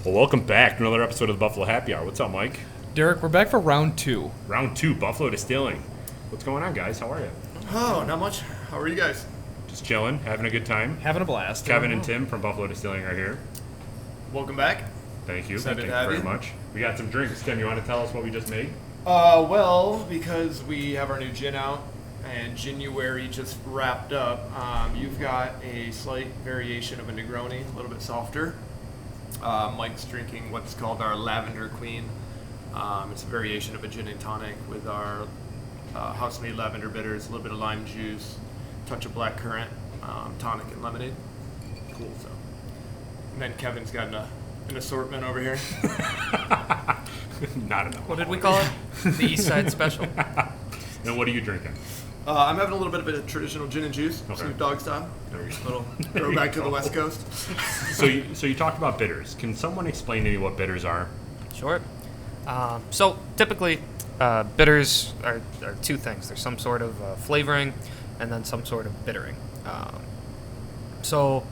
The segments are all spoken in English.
Well, welcome back to another episode of the Buffalo Happy Hour. What's up, Mike? Derek, we're back for round 2. Round 2, Buffalo Distilling. What's going on, guys? How are you? Oh, not much. How are you guys? Just chilling, having a good time. Having a blast. Kevin and Tim from Buffalo Distilling are here. Welcome back. Thank you. Excited Thank to you have very you. much. We got some drinks. Tim, you want to tell us what we just made? Well, because we have our new gin out, and January just wrapped up, you've got a slight variation of a Negroni, a little bit softer. Mike's drinking what's called our Lavender Queen. It's a variation of a gin and tonic with our house-made lavender bitters, a little bit of lime juice, touch of black currant, tonic, and lemonade. Cool. So, and then Kevin's got an assortment over here. Not enough. What did we call it? The East Side Special. Now, what are you drinking? I'm having a little bit of a traditional gin and juice, Okay. Snoop Dogg style. There we go. Little throwback to the West Coast. So you talked about bitters. Can someone explain to me what bitters are? Sure. So typically, bitters are two things. There's some sort of flavoring and then some sort of bittering. So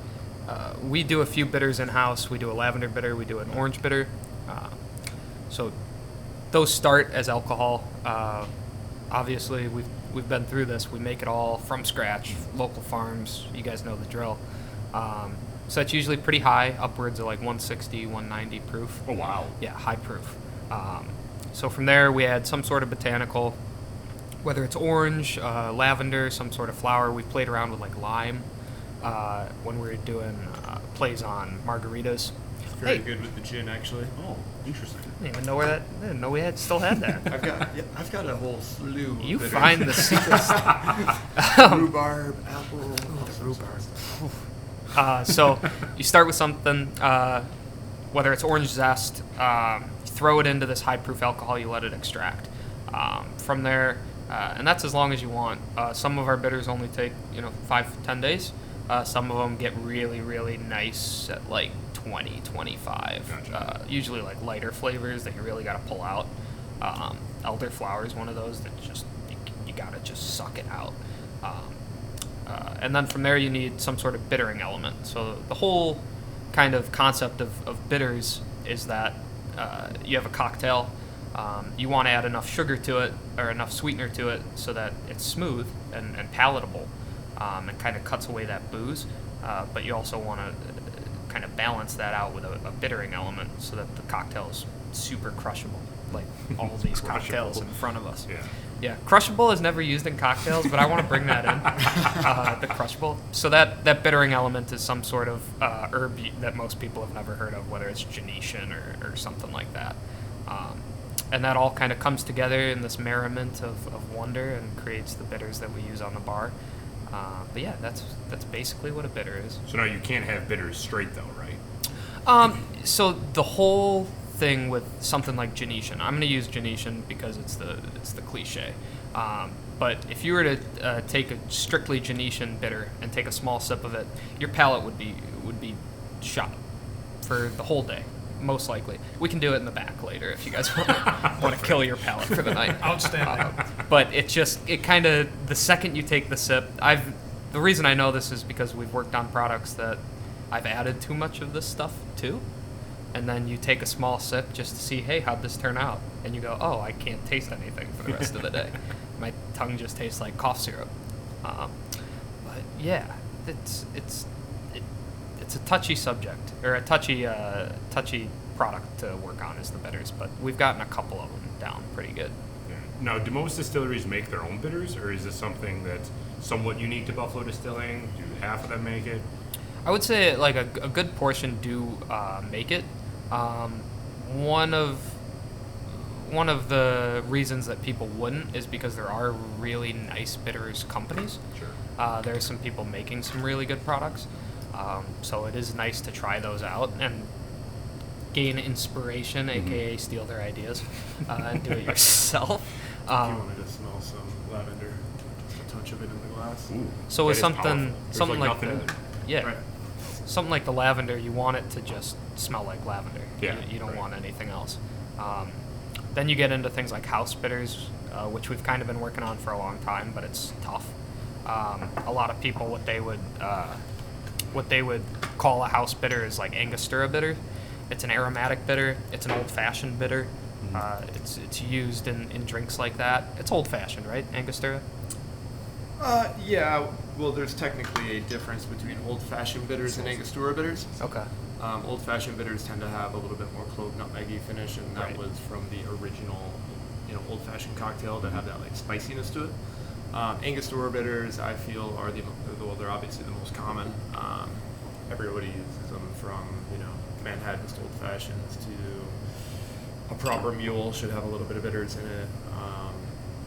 we do a few bitters in-house. We do a lavender bitter. We do an orange bitter. So those start as alcohol. Obviously, we've been through this. We make it all from scratch, local farms. You guys know the drill. So that's usually pretty high, upwards of like 160, 190 proof. Oh, wow. Yeah, high proof. So from there, we add some sort of botanical, whether it's orange, lavender, some sort of flower. We played around with like lime when we were doing plays on margaritas. Very Hey. good with the gin, actually. Oh, interesting. I didn't even know I didn't know we still had that. I've got a whole slew. Of You bitters. find the secret Rhubarb, apple. So you start with something, whether it's orange zest, throw it into this high-proof alcohol, you let it extract. From there, and that's as long as you want. Some of our bitters only take 5-10 days. Some of them get really, really nice at like 20, 25. Gotcha. Usually like lighter flavors that you really got to pull out. Elderflower is one of those that just you got to just suck it out. And then from there you need some sort of bittering element. So the whole kind of concept of bitters is that you have a cocktail. You want to add enough sugar to it or enough sweetener to it so that it's smooth and palatable and kind of cuts away that booze. But you also want to kind of balance that out with a bittering element so that the cocktail is super crushable, like all of these cocktails in front of us. Yeah, crushable is never used in cocktails, but I want to bring that in, the crushable. So that bittering element is some sort of herb that most people have never heard of, whether it's Genetian or something like that. And that all kind of comes together in this merriment of wonder and creates the bitters that we use on the bar. But yeah, that's basically what a bitter is. So now you can't have bitters straight, though, right? So the whole thing with something like Genetian, I'm going to use Genetian because it's the cliche. But if you were to take a strictly Genetian bitter and take a small sip of it, your palate would be shot for the whole day, most likely. We can do it in the back later if you guys want to kill your palate for the night. Outstanding. But it kind of, the second you take the sip, the reason I know this is because we've worked on products that I've added too much of this stuff to. And then you take a small sip just to see, hey, how'd this turn out? And you go, oh, I can't taste anything for the rest of the day. My tongue just tastes like cough syrup. But yeah, it's a touchy subject, or a touchy product to work on is the bitters. But we've gotten a couple of them down pretty good. Yeah. Now, do most distilleries make their own bitters, or is this something that's somewhat unique to Buffalo Distilling? Do half of them make it? I would say like a good portion do make it. One of the reasons that people wouldn't is because there are really nice bitters companies. Sure. There are some people making some really good products. So it is nice to try those out and gain inspiration, aka steal their ideas, and do it yourself. If you wanted to smell some lavender, just a touch of it in the glass. Ooh, So that with is something powerful. There's something like nothing in the there. yeah. Right. Something like the lavender, you want it to just smell like lavender. Yeah, You don't right. want anything else. Then you get into things like house bitters, which we've kind of been working on for a long time, but it's tough. A lot of people, what they would call a house bitter is like Angostura bitter, It's an aromatic bitter. It's an old-fashioned bitter. It's used in drinks like that. It's old-fashioned, right, Angostura? Yeah. Well, there's technically a difference between old-fashioned bitters and Angostura bitters. Okay. Old-fashioned bitters tend to have a little bit more clove nutmeggy finish, and that Right. was from the original, old-fashioned cocktail that have that like spiciness to it. Angostura bitters, I feel, are they're obviously the most common. Everybody uses them from Manhattans to old-fashions to a proper mule should have a little bit of bitters in it.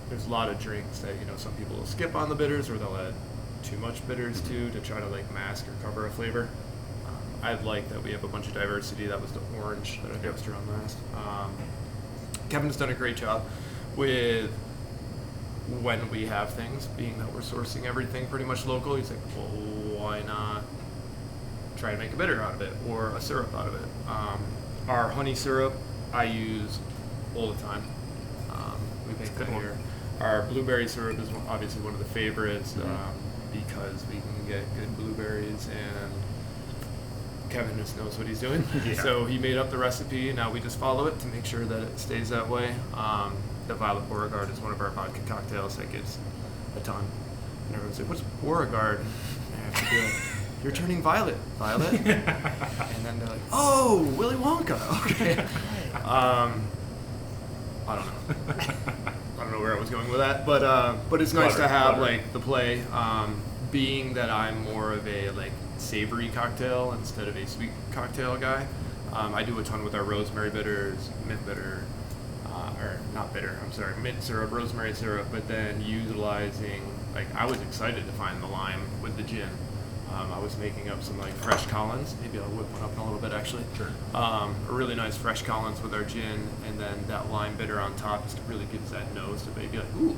There's a lot of drinks that some people will skip on the bitters, or they'll add too much bitters to try to like mask or cover a flavor. I like that we have a bunch of diversity. That was the orange that I guessed around last. Kevin's done a great job with when we have things, being that we're sourcing everything pretty much local. He's like, well, why not try to make a bitter out of it or a syrup out of it? Our honey syrup I use all the time. We make that here. Our blueberry syrup is obviously one of the favorites because we can get good blueberries, and Kevin just knows what he's doing. Yeah. So he made up the recipe, and now we just follow it to make sure that it stays that way. The Violet Beauregard is one of our vodka cocktails that gives a ton. And everyone's like, what's Beauregard? And I have to be like, you're turning violet, Violet. And then they're like, oh, Willy Wonka. Okay. I don't know. I don't know where I was going with that, but it's nice to have like the play. Being that I'm more of a like savory cocktail instead of a sweet cocktail guy, I do a ton with our rosemary bitters, mint bitter, or not bitter. I'm sorry, mint syrup, rosemary syrup. But then utilizing I was excited to find the lime with the gin. I was making up some like fresh Collins. Maybe I'll whip one up in a little bit actually. Sure. A really nice fresh Collins with our gin, and then that lime bitter on top just really gives that nose to maybe like, ooh,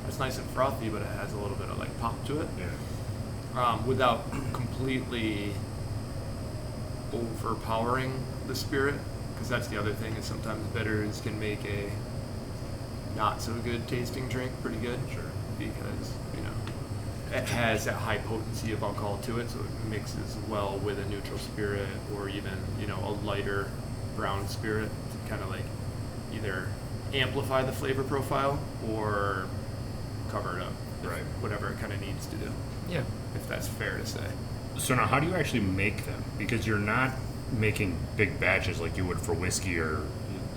that's nice and frothy, but it has a little bit of like pop to it. Yeah. Without completely overpowering the spirit, because that's the other thing is sometimes bitters can make a not so good tasting drink pretty good. Sure. Because it has that high potency of alcohol to it, so it mixes well with a neutral spirit or even a lighter brown spirit to kind of like either amplify the flavor profile or cover it up, Right. whatever it kind of needs to do, Yeah. if that's fair to say. So now, how do you actually make them? Because you're not making big batches like you would for whiskey or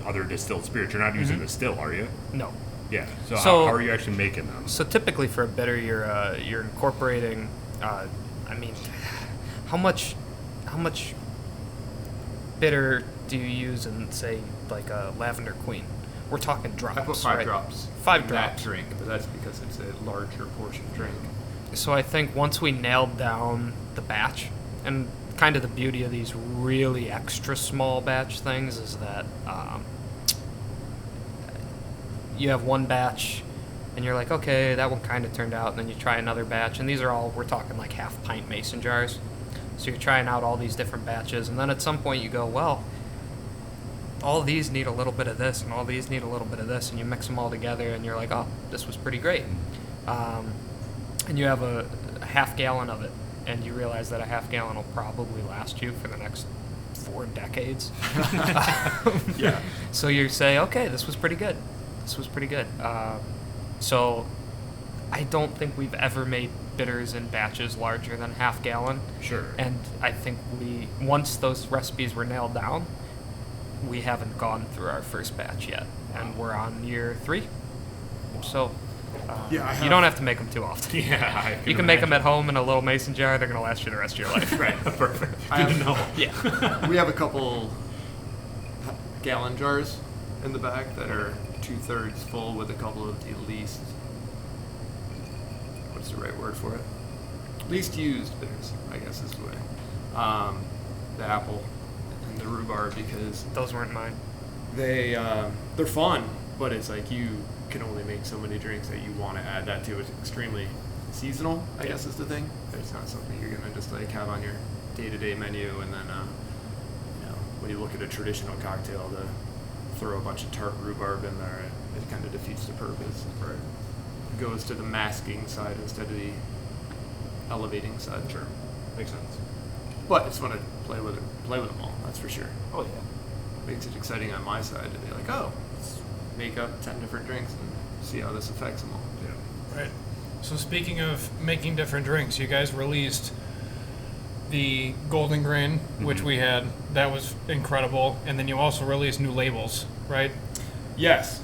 other distilled spirits. You're not using the still, are you? No. Yeah. So, So- how are you actually making them? So typically for a bitter, you're incorporating. How much bitter do you use in say like a Lavender Queen? We're talking drops. I put 5 right? drops 5 in drops. that drink, but that's because it's a larger portion drink. So I think once we nailed down the batch, and kind of the beauty of these really extra small batch things is that you have one batch and you're like, okay, that one kind of turned out, and then you try another batch, and these are all, we're talking like half pint mason jars. So you're trying out all these different batches, and then at some point you go, well, all these need a little bit of this, and all these need a little bit of this, and you mix them all together, and you're like, oh, this was pretty great. And you have a half gallon of it, and you realize that a half gallon will probably last you for the next 4 decades. Yeah. So you say, okay, this was pretty good. This was pretty good. So I don't think we've ever made bitters in batches larger than half gallon. Sure. And I think once those recipes were nailed down, we haven't gone through our first batch yet. And we're on year 3. So Yeah, you don't have to make them too often. Yeah. You can make them at home in a little mason jar. They're going to last you the rest of your life. Right. Perfect. I Good to have- know. Yeah. We have a couple gallon jars in the back that are 2/3 full with a couple of the least, what's the right word for it? Least used bitters, I guess is the way. The apple and the rhubarb, because Those weren't mine. they're fun, but it's like you can only make so many drinks that you want to add that to. It's extremely seasonal, I guess is the thing. It's not something you're gonna just like have on your day-to-day menu, and then when you look at a traditional cocktail, to throw a bunch of tart rhubarb in there, it kind of defeats the purpose. Right. It goes to the masking side instead of the elevating side. Sure. Makes sense. But it's fun to play with them all. That's for sure. Oh yeah. Makes it exciting on my side to be like, oh, let's make up 10 different drinks and see how this affects them all. Yeah. Right. So speaking of making different drinks, you guys released the Golden Grain, which we had. That was incredible. And then you also released new labels, right? Yes.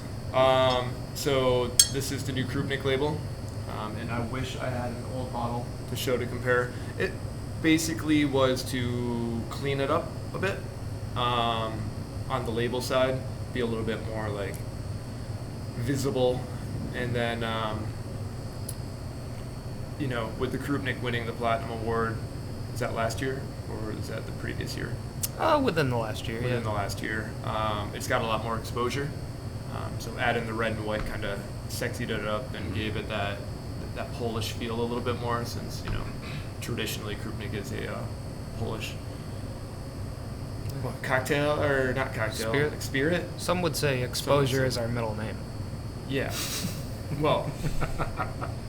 So this is the new Krupnik label. And I wish I had an old bottle to show to compare. It basically was to clean it up a bit on the label side, be a little bit more like visible. And then, with the Krupnik winning the Platinum Award, is that last year or is that the previous year? Within the last year. Within the last year. It's got a lot more exposure. So adding the red and white kind of sexied it up and gave it that Polish feel a little bit more, since traditionally Krupnik is a Polish cocktail, or not cocktail, Spirit? like spirit. Some would say exposure is our middle name. Yeah. Well,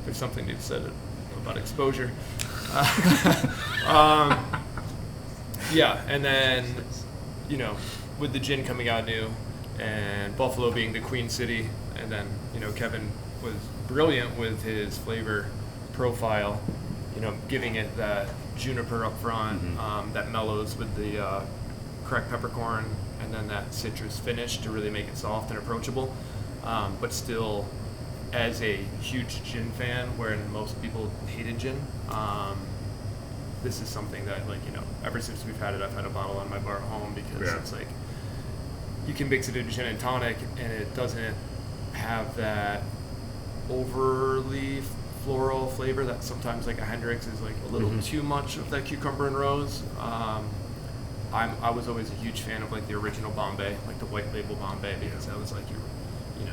there's something to be said about exposure. Yeah, and then with the gin coming out new, and Buffalo being the Queen City, and then Kevin was brilliant with his flavor profile, giving it that juniper up front, that mellows with the cracked peppercorn, and then that citrus finish to really make it soft and approachable, but still, as a huge gin fan, wherein most people hated gin, this is something that, ever since we've had it, I've had a bottle on my bar at home, because it's like, you can mix it in gin and tonic, and it doesn't have that overly floral flavor that sometimes, like a Hendrix, is like a little too much of that cucumber and rose. I was always a huge fan of like the original Bombay, like the white label Bombay, because that was like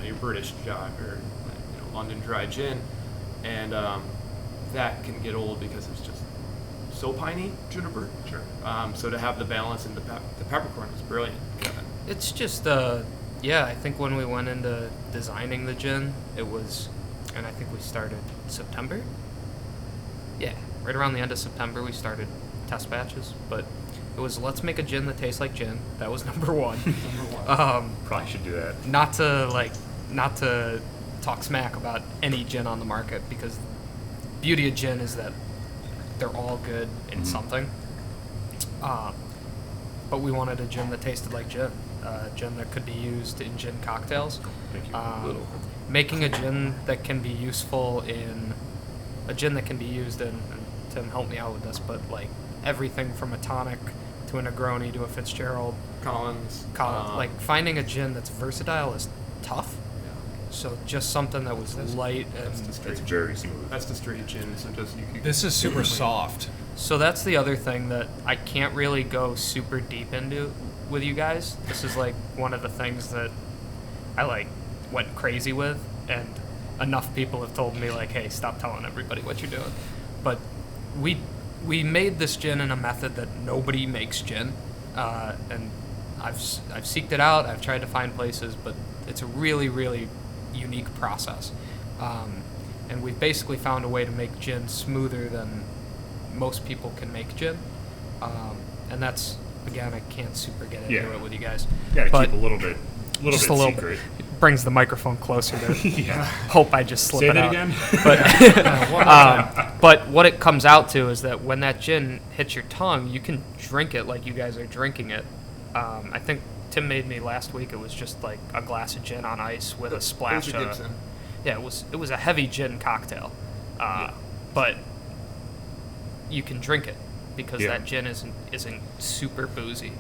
your British dry, or London dry gin, and that can get old because it's just so piney, juniper. Sure. So to have the balance in the peppercorn is brilliant, Kevin. It's just, I think when we went into designing the gin, it was, and I think we started September? Yeah, right around the end of September we started test batches, but it was, let's make a gin that tastes like gin. That was number one. Probably should do that. Not to talk smack about any gin on the market, because the beauty of gin is that they're all good in something. But we wanted a gin that tasted like gin. Gin that could be used in gin cocktails. Thank you. Making a gin that can be useful in and Tim help me out with this, but like everything from a tonic to a Negroni to a Fitzgerald, Collins. like finding a gin that's versatile is tough. So just something that was light and It's very smooth. That's the straight gin. So just This is super soft. so that's the other thing that I can't really go super deep into with you guys. This is like one of the things that I like went crazy with, and enough people have told me like, hey, stop telling everybody what you're doing. But we made this gin in a method that nobody makes gin, and I've seeked it out. I've tried to find places, but it's a really, really unique process. And we've basically found a way to make gin smoother than most people can make gin. And that's, again, I can't super get into it with you guys. Yeah, but keep a little bit just a little secret. Brings the microphone closer to Yeah. hope I just slip Say it that out. again. But what it comes out to is that when that gin hits your tongue, you can drink it like you guys are drinking it. I think Tim made me last week. It was just like a glass of gin on ice with a splash It was a of. Gibson. Yeah, it was a heavy gin cocktail, but you can drink it because that gin isn't super boozy.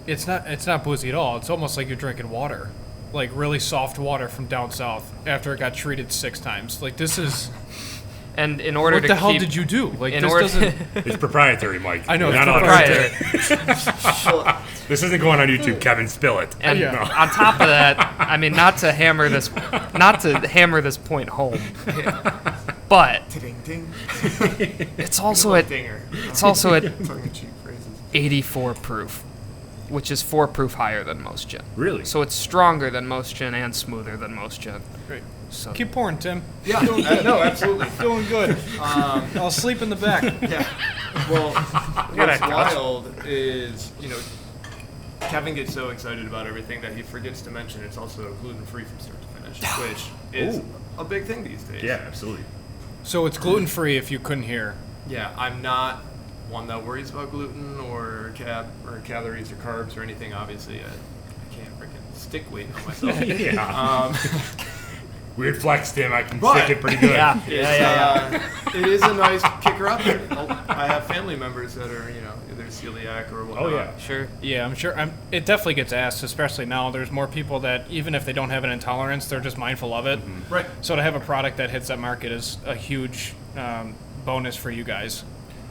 It's not boozy at all. It's almost like you're drinking water, like really soft water from down south after it got treated 6 times. Like this is. And in order What to the hell keep, did you do? Like in this order, doesn't. It's proprietary, Mike. I know, You're it's not allowed to proprietary. say it. This isn't going on YouTube. Kevin, spill it. And Yeah. on top of that, I mean, not to hammer this point home, but Ding ding. it's also at Dinger. Tongue-in-cheek phrases. 84 proof, which is 4 proof higher than most gin. Really? So it's stronger than most gin and smoother than most gin. Great. So Keep pouring, Tim. Yeah, no, absolutely. Doing good. I'll sleep in the back. Yeah. Well, got what's a couch. wild is, Kevin gets so excited about everything that he forgets to mention it's also gluten-free from start to finish, which is Ooh. a big thing these days. Yeah, absolutely. So it's gluten-free if you couldn't hear. Yeah, I'm not one that worries about gluten or calories or carbs or anything. Obviously, I can't freaking stick weight on myself. Yeah. Weird flex, Tim. I can But- stick it pretty good. It is a nice kicker up there. I have family members that are, either celiac or whatnot. Oh, yeah. sure. Yeah, I'm sure. It definitely gets asked, especially now. There's more people that, even if they don't have an intolerance, they're just mindful of it. Right. So to have a product that hits that market is a huge bonus for you guys.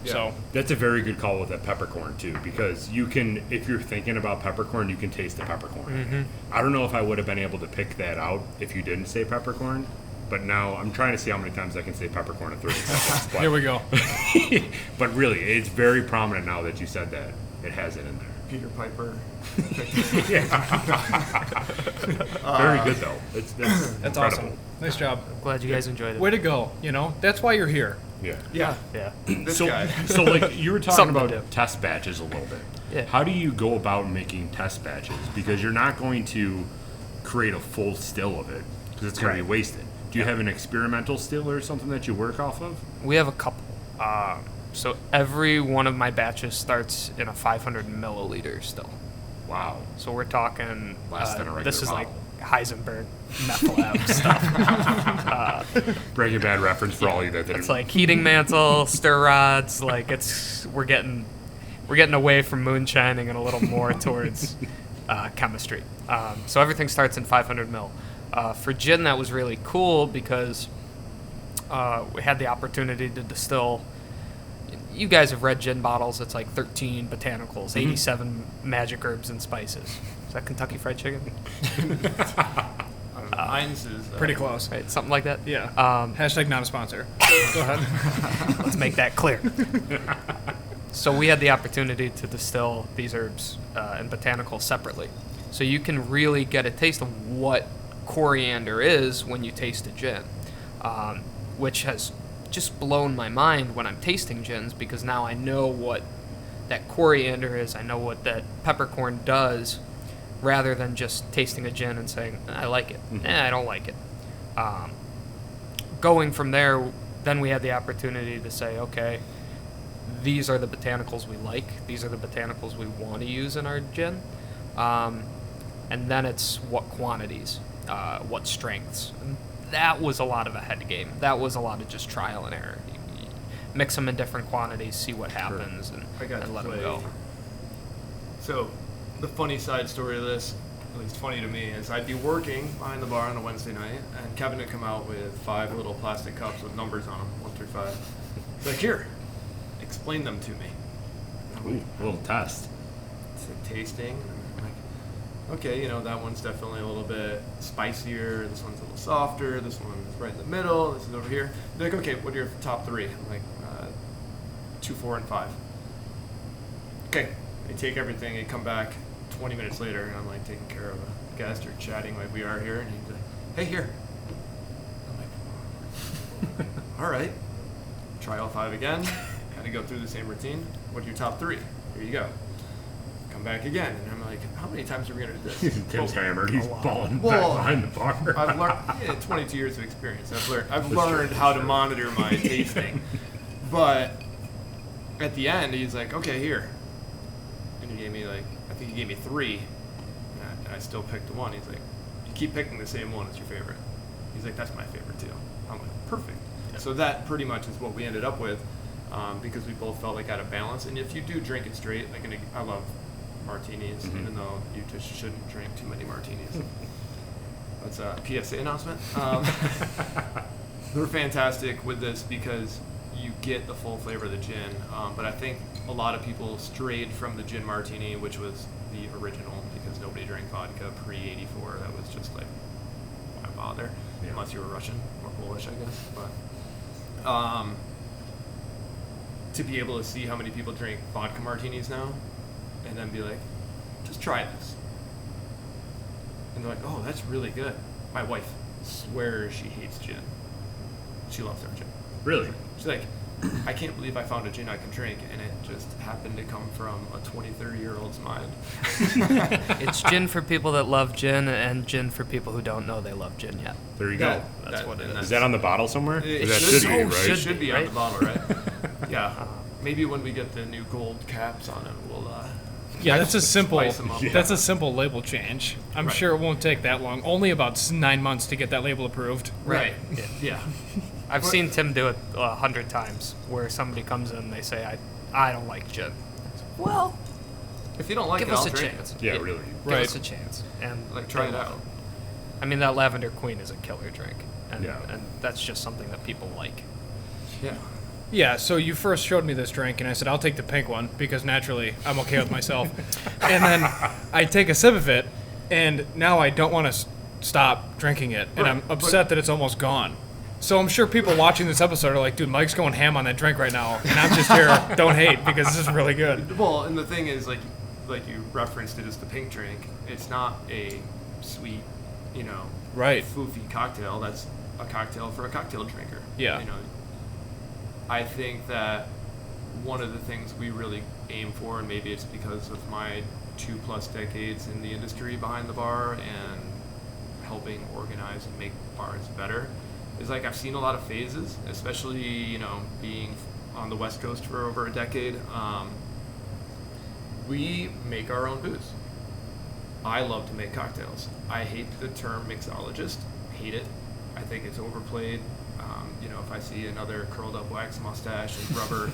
Yeah. So That's a very good call with that peppercorn too, because you can, if you're thinking about peppercorn, you can taste the peppercorn. I don't know if I would have been able to pick that out if you didn't say peppercorn, but now I'm trying to see how many times I can say peppercorn in 30 seconds. But, here we go. but really, it's very prominent now that you said that. It has it in there. Peter Piper. Very good though. It's That's incredible. awesome. Nice job. Glad you guys enjoyed it. Way to go. That's why you're here. Yeah. Yeah. Yeah. This So, guy. so like you were talking Something to about do. test batches a little bit. Yeah. How do you go about making test batches? Because you're not going to create a full still of it because it's going to be wasted. Do you have an experimental still or something that you work off of? We have a couple. So every one of my batches starts in a 500 milliliter still. Wow. So we're talking. Less than a regular This is bottle. like Heisenberg meth lab stuff. Breaking Bad reference for all you that didn't. It's like heating mantle, stir rods. Like we're getting away from moonshining and a little more towards chemistry. So everything starts in 500 mil. For gin, that was really cool because we had the opportunity to distill. You guys have read gin bottles. It's like 13 botanicals, 87 magic herbs and spices. Is that Kentucky Fried Chicken? Mine's is Pretty close. Right, something like that. Yeah. Um, Hashtag not a sponsor. Go ahead. Let's make that clear. So we had the opportunity to distill these herbs and botanicals separately. So you can really get a taste of what coriander is when you taste a gin, which has just blown my mind when I'm tasting gins because now I know what that coriander is. I know what that peppercorn does rather than just tasting a gin and saying, I like it. I don't like it. Going from there, then we had the opportunity to say, okay, these are the botanicals we like. These are the botanicals we want to use in our gin. And then it's what quantities, what strengths. And that was a lot of a head game. That was a lot of just trial and error. You mix them in different quantities, see what happens, I got and to let them play. go. So, the funny side story of this, at least funny to me, is I'd be working behind the bar on a Wednesday night, and Kevin would come out with 5 little plastic cups with numbers on them, 1 through 5. He's like, here, explain them to me. Ooh, a little test. It's like tasting. And I'm like, okay, that one's definitely a little bit spicier. This one's a little softer. This one is right in the middle. This is over here. They're like, okay, what are your top 3? I'm like, 2, 4, and 5. Okay. They take everything. They come back 20 minutes later, and I'm like taking care of a guest or chatting like we are here. And he's like, hey, here. I'm like, all right. Try all 5 again. Kind of go through the same routine. What are your top 3? Here you go. Come back again. And I'm like, how many times are we going to do this? Tim's hammered. He's balling back Well, behind the bar. I've learned 22 years of experience. I've learned how to monitor my tasting. But at the end, he's like, okay, here. And he gave me I think he gave me 3. And I still picked 1. He's like, you keep picking the same one as your favorite. He's like, that's my favorite too. I'm like, perfect. So that pretty much is what we ended up with because we both felt like out of balance. And if you do drink it straight, I love martinis, even though you just shouldn't drink too many martinis. That's a PSA announcement. They're fantastic with this because you get the full flavor of the gin. But I think a lot of people strayed from the gin martini, which was the original, because nobody drank vodka pre-84. That was just like, why bother? Yeah. Unless you were Russian or Polish, I guess. But to be able to see how many people drink vodka martinis now, and then be like, just try this. And they're like, oh, that's really good. My wife swears she hates gin. She loves our gin. Really? She's like, I can't believe I found a gin I can drink, and it just happened to come from a 20, 30-year-old's mind. It's gin for people that love gin, and gin for people who don't know they love gin yet. There you go. That's what it is. Is that on the bottle somewhere? It That should should be, be, right? right? It should be on right? the bottle, right? Yeah. Maybe when we get the new gold caps on it, we'll. Yeah, that's a simple. Spice 'em up. That's a simple label change. I'm Right. sure it won't take that long. Only about 9 months to get that label approved. Right. Yeah. Yeah. I've seen Tim do it 100 times, where somebody comes in and they say, I don't like gin. Well, If you don't like give it, us I'll a drink chance. Yeah, really. Give Right. us a chance. And it. Like, try it out. I mean, that Lavender Queen is a killer drink. And, Yeah. and that's just something that people like. Yeah. Yeah, so you first showed me this drink, and I said, I'll take the pink one, because naturally I'm okay with myself. And then I take a sip of it, and now I don't want to stop drinking it, and Right, I'm upset that it's almost gone. So I'm sure people watching this episode are like, dude, Mike's going ham on that drink right now, and I'm just here, don't hate, because this is really good. Well, and the thing is, like you referenced it as the pink drink. It's not a sweet, Right. foofy cocktail. That's a cocktail for a cocktail drinker. Yeah. I think that one of the things we really aim for, and maybe it's because of my 2+ decades in the industry behind the bar and helping organize and make bars better, is like I've seen a lot of phases, especially, being on the West Coast for over a decade. We make our own booze. I love to make cocktails. I hate the term mixologist. Hate it. I think it's overplayed. If I see another curled up wax mustache and rubber,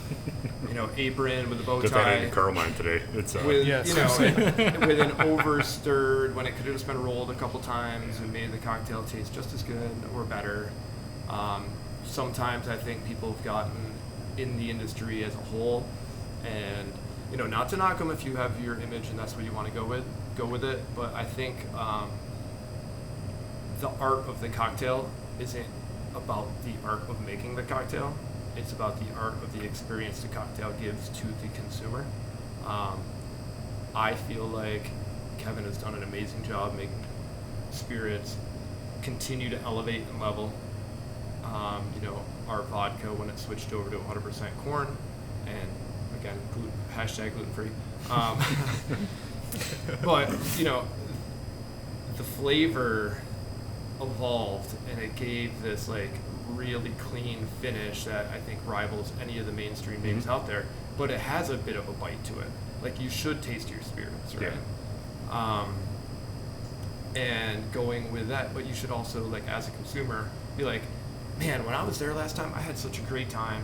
apron with a bow Just that I tie, didn't curl mine today. It's with Yes. with an over stirred when it could have just been rolled a couple times and made the cocktail taste just as good or better. Sometimes I think people have gotten in the industry as a whole, and not to knock them if you have your image and that's what you want to go with it. But I think the art of the cocktail isn't about the art of making the cocktail. It's about the art of the experience the cocktail gives to the consumer. I feel like Kevin has done an amazing job making spirits continue to elevate and level. Our vodka, when it switched over to 100% corn, and again, #gluten-free. But, the flavor evolved, and it gave this really clean finish that I think rivals any of the mainstream names out there. But it has a bit of a bite to it. Like, you should taste your spirits, right? Yeah. And going with that, but you should also, as a consumer, be like, man, when I was there last time, I had such a great time.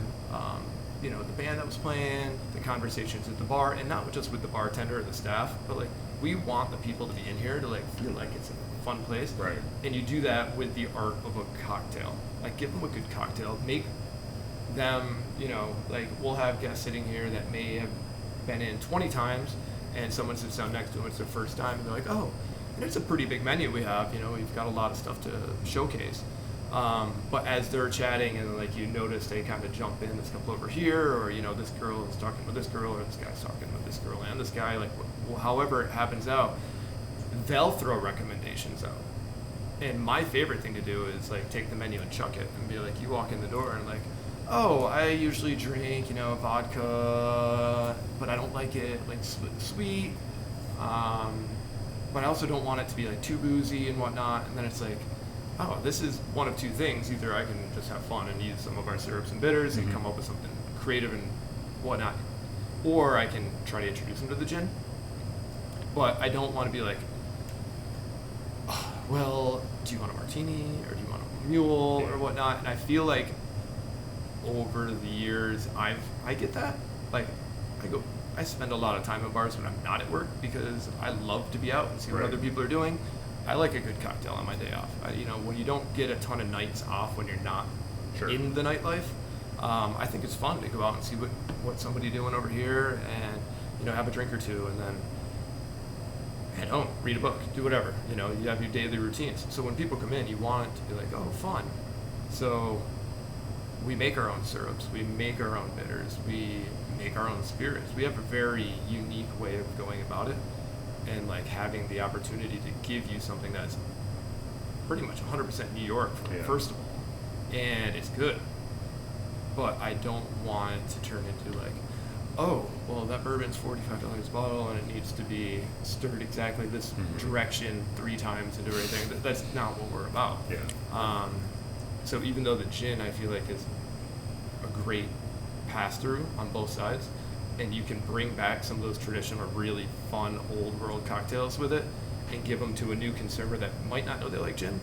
The band that was playing, the conversations at the bar, and not just with the bartender or the staff, but we want the people to be in here to feel like it's a fun place. Right. And you do that with the art of a cocktail. Give them a good cocktail. Make them, we'll have guests sitting here that may have been in 20 times, and someone sits down next to them, it's their first time, and they're like, oh, and it's a pretty big menu we have. We've got a lot of stuff to showcase. But as they're chatting and you notice they kind of jump in, this couple over here, or this girl is talking with this girl, or this guy's talking with this girl and this guy, however it happens out, they'll throw recommendations out. And my favorite thing to do is take the menu and chuck it and be like, you walk in the door and oh, I usually drink vodka, but I don't like it sweet, but I also don't want it to be too boozy and whatnot. And then it's oh, this is one of two things. Either I can just have fun and use some of our syrups and bitters and come up with something creative and whatnot, or I can try to introduce them to the gin. But I don't want to be oh, well, do you want a martini or do you want a mule or whatnot? And I feel over the years I get that. I spend a lot of time at bars when I'm not at work because I love to be out and see what other people are doing. I like a good cocktail on my day off. When you don't get a ton of nights off when you're not in the nightlife, I think it's fun to go out and see what somebody's doing over here and, have a drink or two and then head home, read a book, do whatever. You have your daily routines. So when people come in, you want it to be oh, fun. So we make our own syrups, we make our own bitters, we make our own spirits. We have a very unique way of going about it. And having the opportunity to give you something that's pretty much 100% New York, first of all, and it's good. But I don't want it to turn into like, oh, well, that bourbon's $45 a bottle and it needs to be stirred exactly this direction 3 times and do everything. That's not what we're about. Yeah. So even though the gin, I feel like, is a great pass-through on both sides, and you can bring back some of those traditional, really fun, old-world cocktails with it and give them to a new consumer that might not know they like gin,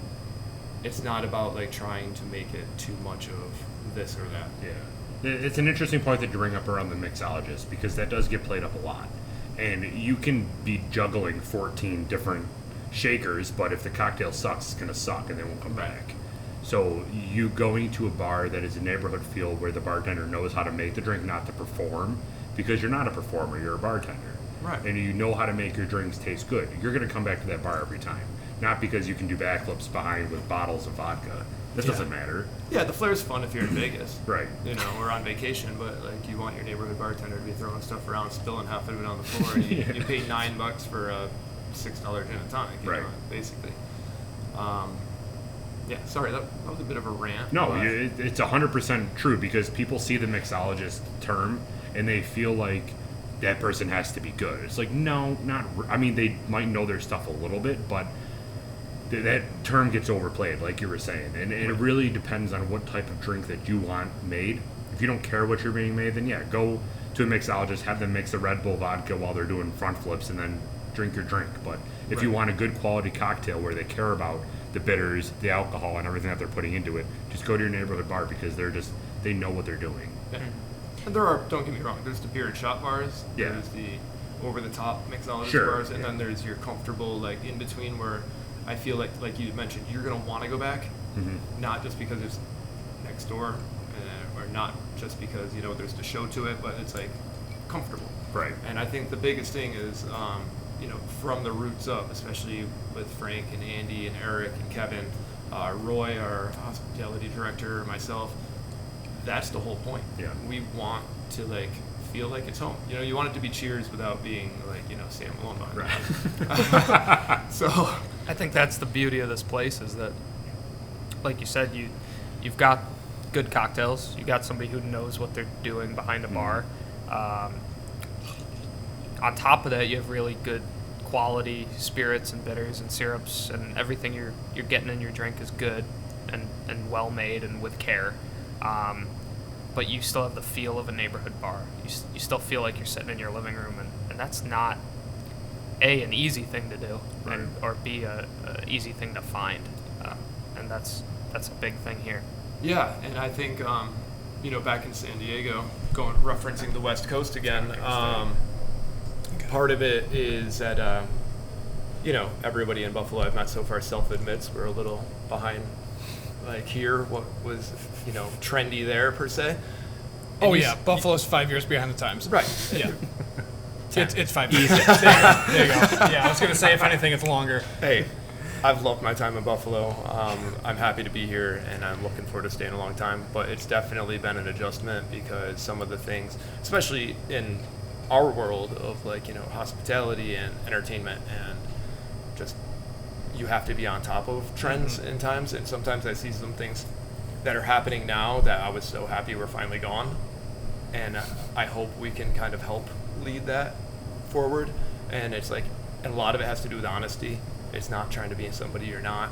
it's not about like trying to make it too much of this or that. Yeah. It's an interesting point that you bring up around the mixologist, because that does get played up a lot. And you can be juggling 14 different shakers, but if the cocktail sucks, it's going to suck and they won't come back. So you going to a bar that is a neighborhood feel where the bartender knows how to make the drink, not to perform, because you're not a performer, you're a bartender. Right. And you know how to make your drinks taste good. You're going to come back to that bar every time. Not because you can do backflips behind with bottles of vodka. That doesn't matter. Yeah, the flair's fun if you're in Vegas. Right. You know, or on vacation, but like you want your neighborhood bartender to be throwing stuff around, spilling half of it on the floor, and you pay $9 for a $6 gin and tonic, you right. know, basically. Yeah, sorry, that was a bit of a rant. No, it's 100% true, because people see the mixologist term and they feel like that person has to be good. It's like, no, not. I mean, they might know their stuff a little bit, but that term gets overplayed, like you were saying, and it really depends on what type of drink that you want made. If you don't care what you're being made, then yeah, go to a mixologist, have them mix a Red Bull vodka while they're doing front flips, and then drink your drink. But if you want a good quality cocktail where they care about the bitters, the alcohol, and everything that they're putting into it, just go to your neighborhood bar, because they know what they're doing. Yeah. And there are, don't get me wrong, there's the beer and shot bars, Yeah. there's the over-the-top mixologist Sure, bars, and yeah. then there's your comfortable, like, in-between where I feel like you mentioned, you're going to want to go back, not just because it's next door, or not just because, you know, there's the show to it, but it's, like, comfortable. Right. And I think the biggest thing is, you know, from the roots up, especially with Frank and Andy and Eric and Kevin, Roy, our hospitality director, myself, that's the whole point. Yeah. We want to, like, feel like it's home. You know, you want it to be Cheers without being, like, you know, Sam Malone behind Right. So I think that's the beauty of this place, is that, like you said, you've got good cocktails. You got somebody who knows what they're doing behind a bar. On top of that, you have really good quality spirits and bitters and syrups, and everything you're getting in your drink is good and well made and with care. But you still have the feel of a neighborhood bar. You still feel like you're sitting in your living room, and that's not an easy thing to do, Right. or B, a easy thing to find, and that's a big thing here. yeah, and I think you know, back in San Diego, referencing the West Coast again, part of it is that you know, everybody in Buffalo I've met so far self-admits we're a little behind, like, here what was, you know, trendy there per se. Oh yeah, Buffalo's 5 years behind the times. Right. Yeah. It's 5 years. There you go. Yeah, I was gonna say, if anything, it's longer. Hey, I've loved my time in Buffalo. I'm happy to be here, and I'm looking forward to staying a long time. But it's definitely been an adjustment, because some of the things, especially in our world of, like, you know, hospitality and entertainment, and just, you have to be on top of trends in times. And sometimes I see some things that are happening now that I was so happy were finally gone. And I hope we can kind of help lead that forward. And it's like, and a lot of it has to do with honesty. It's not trying to be somebody you're not.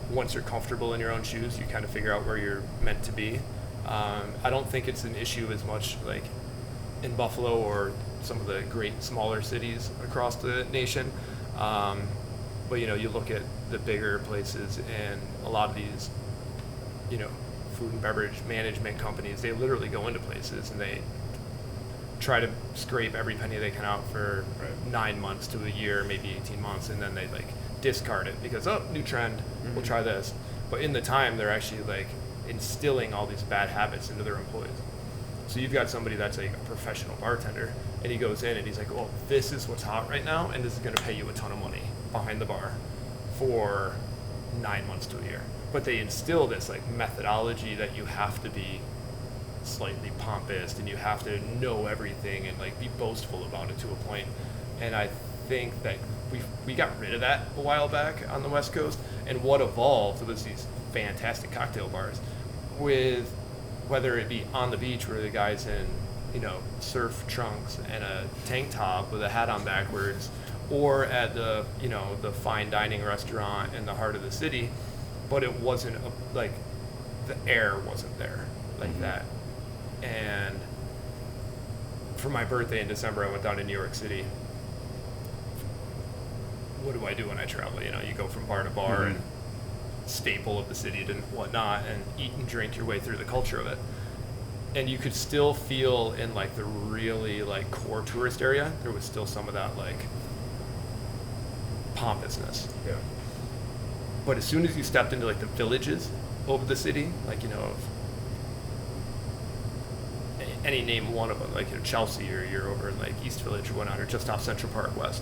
Once you're comfortable in your own shoes, you kind of figure out where you're meant to be. I don't think it's an issue as much like in Buffalo or some of the great smaller cities across the nation. But, you know, you look at the bigger places, and a lot of these, you know, food and beverage management companies, they literally go into places and they try to scrape every penny they can out for 9 months to a year, maybe 18 months, and then they, like, discard it because, oh, new trend, we'll try this. But in the time, they're actually, like, instilling all these bad habits into their employees. So you've got somebody that's like a professional bartender, and he goes in and he's like, oh, this is what's hot right now, and this is going to pay you a ton of money behind the bar for 9 months to a year. But they instill this, like, methodology that you have to be slightly pompous and you have to know everything and, like, be boastful about it to a point. And I think that we got rid of that a while back on the West Coast, and what evolved was these fantastic cocktail bars, with whether it be on the beach where the guy's in, surf trunks and a tank top with a hat on backwards, or at the the fine dining restaurant in the heart of the city, but it wasn't like the air wasn't there like that. And for my birthday in December, I went down to New York City. What do I do when I travel? You go from bar to bar and staple of the city and whatnot, and eat and drink your way through the culture of it. And you could still feel in like the really like core tourist area, there was still some of that like pompousness. Yeah. But as soon as you stepped into like the villages of the city, like of any name one of them, like Chelsea, or you're over in like East Village or whatnot, or just off Central Park West,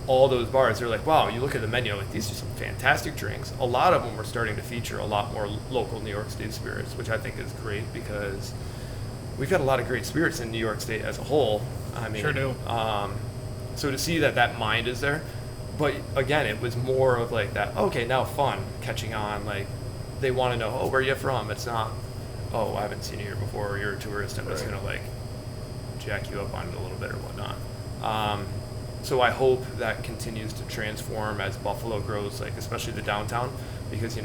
all those bars, they're like, wow, you look at the menu, like these are some fantastic drinks. A lot of them were starting to feature a lot more local New York State spirits, which I think is great because we've got a lot of great spirits in New York State as a whole. I mean, Sure do. So to see that mind is there, but again, it was more of like that, okay, now fun, catching on, like they want to know, oh, where are you from? It's not, oh, I haven't seen you here before, or you're a tourist, I'm just going to like jack you up on it a little bit or whatnot. So I hope that continues to transform as Buffalo grows, like especially the downtown, because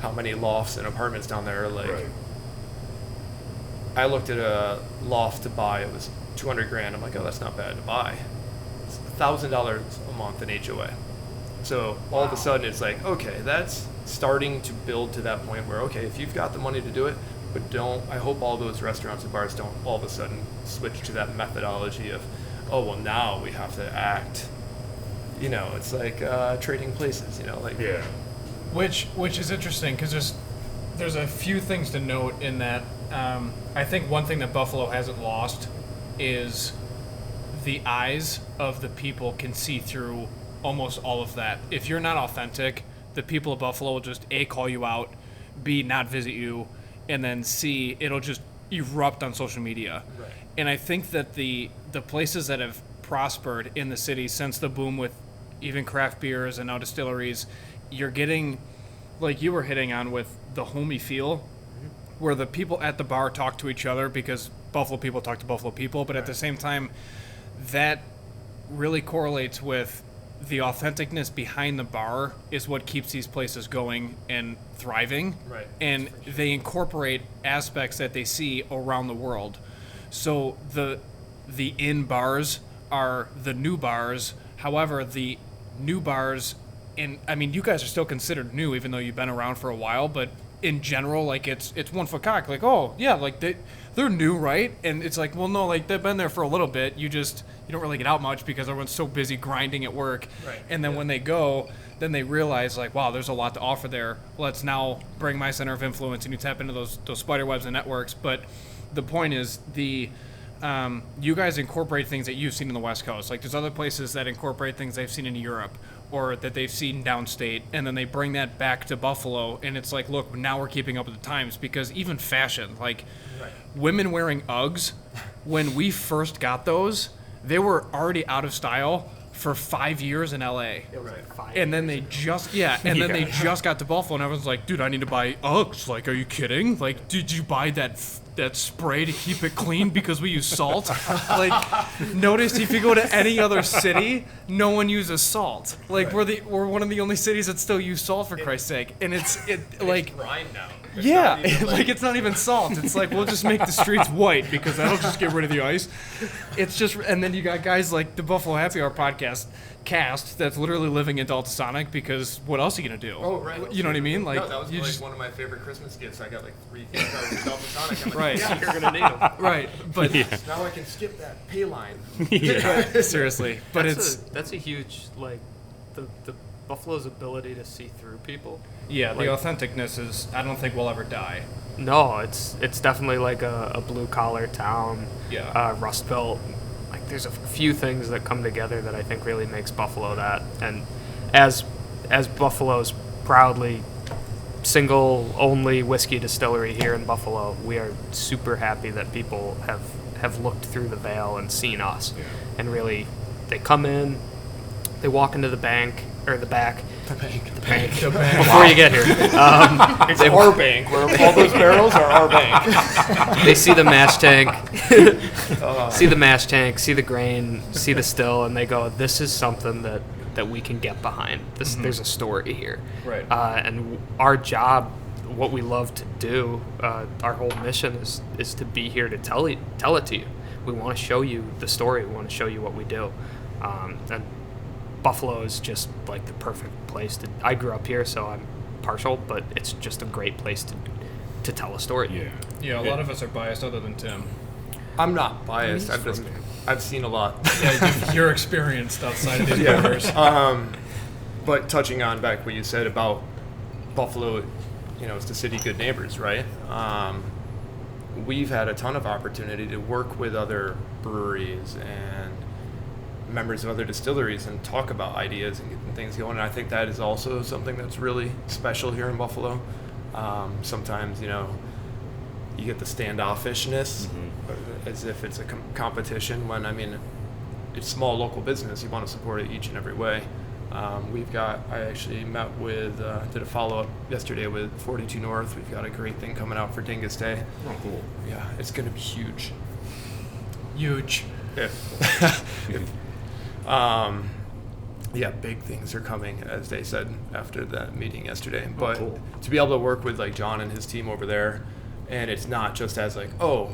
how many lofts and apartments down there are like. Right. I looked at a loft to buy, it was $200,000. I'm like, oh, that's not bad to buy. It's $1,000 a month in HOA. So all of a sudden it's like, okay, that's starting to build to that point where, okay, if you've got the money to do it, but I hope all those restaurants and bars don't all of a sudden switch to that methodology of, oh, well, now we have to act, it's like trading places, like. Yeah. Which is interesting because there's a few things to note in that. I think one thing that Buffalo hasn't lost is the eyes of the people can see through almost all of that. If you're not authentic, the people of Buffalo will just A, call you out, B, not visit you, and then C, it'll just erupt on social media. Right. And I think that the places that have prospered in the city since the boom with even craft beers and now distilleries, you're getting, like you were hitting on with the homey feel, where the people at the bar talk to each other because Buffalo people talk to Buffalo people, but at the same time, that really correlates with the authenticness behind the bar is what keeps these places going and thriving. Right. And they incorporate aspects that they see around the world. So the in bars are the new bars. However, the new bars, and I mean, you guys are still considered new, even though you've been around for a while. But in general, like it's 1 foot cock. Like, oh yeah, like they're new, right? And it's like, well, no, like they've been there for a little bit. You don't really get out much because everyone's so busy grinding at work. Right. And then when they go, then they realize like, wow, there's a lot to offer there. Let's now bring my center of influence, and you tap into those spider webs and networks. But the point is you guys incorporate things that you've seen in the West Coast. Like there's other places that incorporate things they've seen in Europe or that they've seen downstate, and then they bring that back to Buffalo, and it's like, look, now we're keeping up with the times, because even fashion, like women wearing Uggs, when we first got those, they were already out of style for 5 years in LA. It was like 5 And then they years just then they just got to Buffalo, and everyone's like, dude, I need to buy Uggs. Like, are you kidding? Like, did you buy that spray to keep it clean because we use salt? Like, notice if you go to any other city, no one uses salt. Like, we're one of the only cities that still use salt, for Christ's sake. And it's like, brine now. yeah, like it's not even salt. It's like, we'll just make the streets white because that'll just get rid of the ice. It's just, and then you got guys like the Buffalo Happy Hour podcast cast that's literally living in Deltasonic, because what else are you gonna do? Oh, right. You know what I mean? Like, no, that was you like just one of my favorite Christmas gifts. I got like 3 gift cards at Delta Sonic. I'm like, Right. yeah, you're gonna need them. right, but Now I can skip that pay line. seriously, but that's a huge, like, the Buffalo's ability to see through people. yeah, the like- authenticness is, I don't think will ever die. No, it's definitely like a blue collar town. Yeah. Rust Belt. Like, there's a few things that come together that I think really makes Buffalo that. And as Buffalo's proudly single only whiskey distillery here in Buffalo, we are super happy that people have looked through the veil and seen us, and really they come in, they walk into the bank or the back. The bank. The bank. The bank. Before you get here, It's our bank. Where all those barrels are our bank. they see the mash tank, see the grain, see the still, and they go, "This is something that we can get behind. This there's a story here." Right. And our job, what we love to do, our whole mission is to be here to tell it to you. We want to show you the story. We want to show you what we do, and Buffalo is just like the perfect place to. I grew up here, so I'm partial, but it's just a great place to tell a story. Yeah. Yeah, a lot of us are biased other than Tim. I'm not biased. He's I've seen a lot. Yeah, you're experienced outside of these borders. But touching on back what you said about Buffalo, it's the city good neighbors, right? We've had a ton of opportunity to work with other breweries and members of other distilleries and talk about ideas and getting things going. And I think that is also something that's really special here in Buffalo. Sometimes, you get the standoffishness as if it's a competition when, it's small local business. You want to support it each and every way. I actually met with, did a follow-up yesterday with 42 North. We've got a great thing coming out for Dingus Day. Oh, cool. Yeah, it's going to be huge. Huge. Yeah, big things are coming, as they said after that meeting yesterday. But cool. to be able to work with like John and his team over there, and it's not just as like, oh,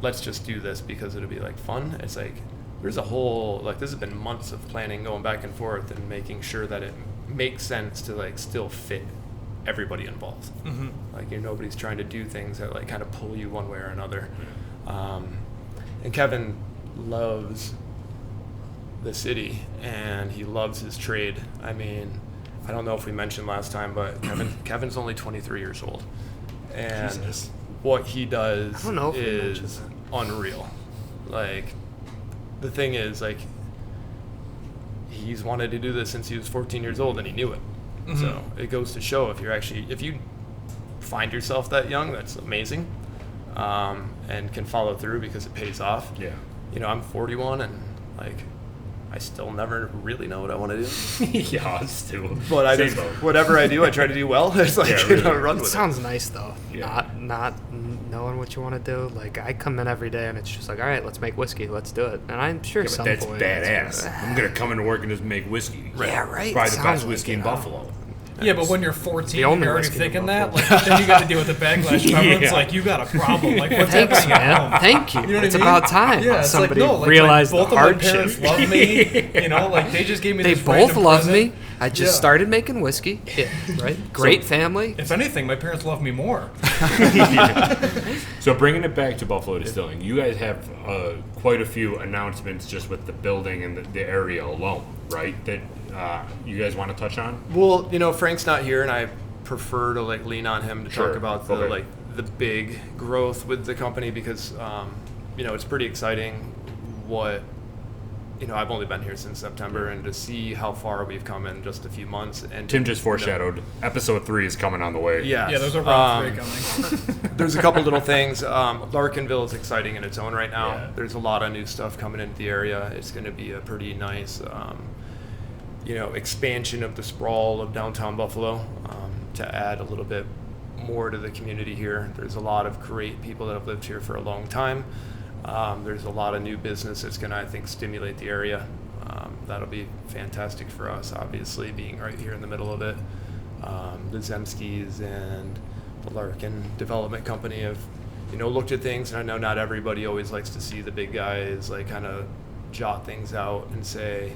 let's just do this because it'll be like fun. It's like there's a whole this has been months of planning, going back and forth, and making sure that it makes sense to like still fit everybody involved. Mm-hmm. Like nobody's trying to do things that like kind of pull you one way or another. And Kevin loves the city and he loves his trade. I don't know if we mentioned last time, but Kevin's only 23 years old, and Jesus. what he does I don't know if we mentioned is that. unreal. Like the thing is, like, he's wanted to do this since he was 14 years old and he knew it. So it goes to show if you find yourself that young, that's amazing, and can follow through because it pays off. Yeah. I'm 41 and like I still never really know what I want to do. Yeah, us too. But I Same just, boat. whatever I do, I try to do well. It's like, Yeah, really. run It with sounds nice though. Yeah. Not knowing what you want to do. Like I come in every day and it's just like, all right, let's make whiskey, let's do it. And I'm sure Yeah, but some that's point badass. I'm gonna come into work and just make whiskey. Yeah, right. Probably the Sounds best like whiskey it, in huh? Buffalo. Yeah, but when you're 14, the you're only already whiskey thinking in that. Buffalo. Like, then you got to deal with the backlash from everyone. It's Yeah. like, you got a problem. Like, what's Thanks, happening at man. home? Thank you. You know what It's I mean? about time Yeah, it's somebody like, no, like realized both the of my hardship. parents love me. Like they just gave me They this both random love present. me. I just Yeah. started making whiskey. Yeah, right. Great family. If anything, my parents love me more. So bringing it back to Buffalo Distilling, you guys have quite a few announcements just with the building and the area alone, right? That you guys want to touch on? Well, Frank's not here, and I prefer to like lean on him to Sure. talk about Okay. the big growth with the company because it's pretty exciting. What I've only been here since September, and to see how far we've come in just a few months. And Tim just foreshadowed. Episode 3 is coming on the way. Yeah, Yeah, those are round 3 coming. There's a couple little things. Larkinville is exciting in its own right now. Yeah. There's a lot of new stuff coming into the area. It's going to be a pretty nice, expansion of the sprawl of downtown Buffalo to add a little bit more to the community here. There's a lot of great people that have lived here for a long time. There's a lot of new business that's going to, I think, stimulate the area. That'll be fantastic for us, obviously, being right here in the middle of it. The Zemskis and the Larkin Development Company have, looked at things, and I know not everybody always likes to see the big guys like kind of jot things out and say,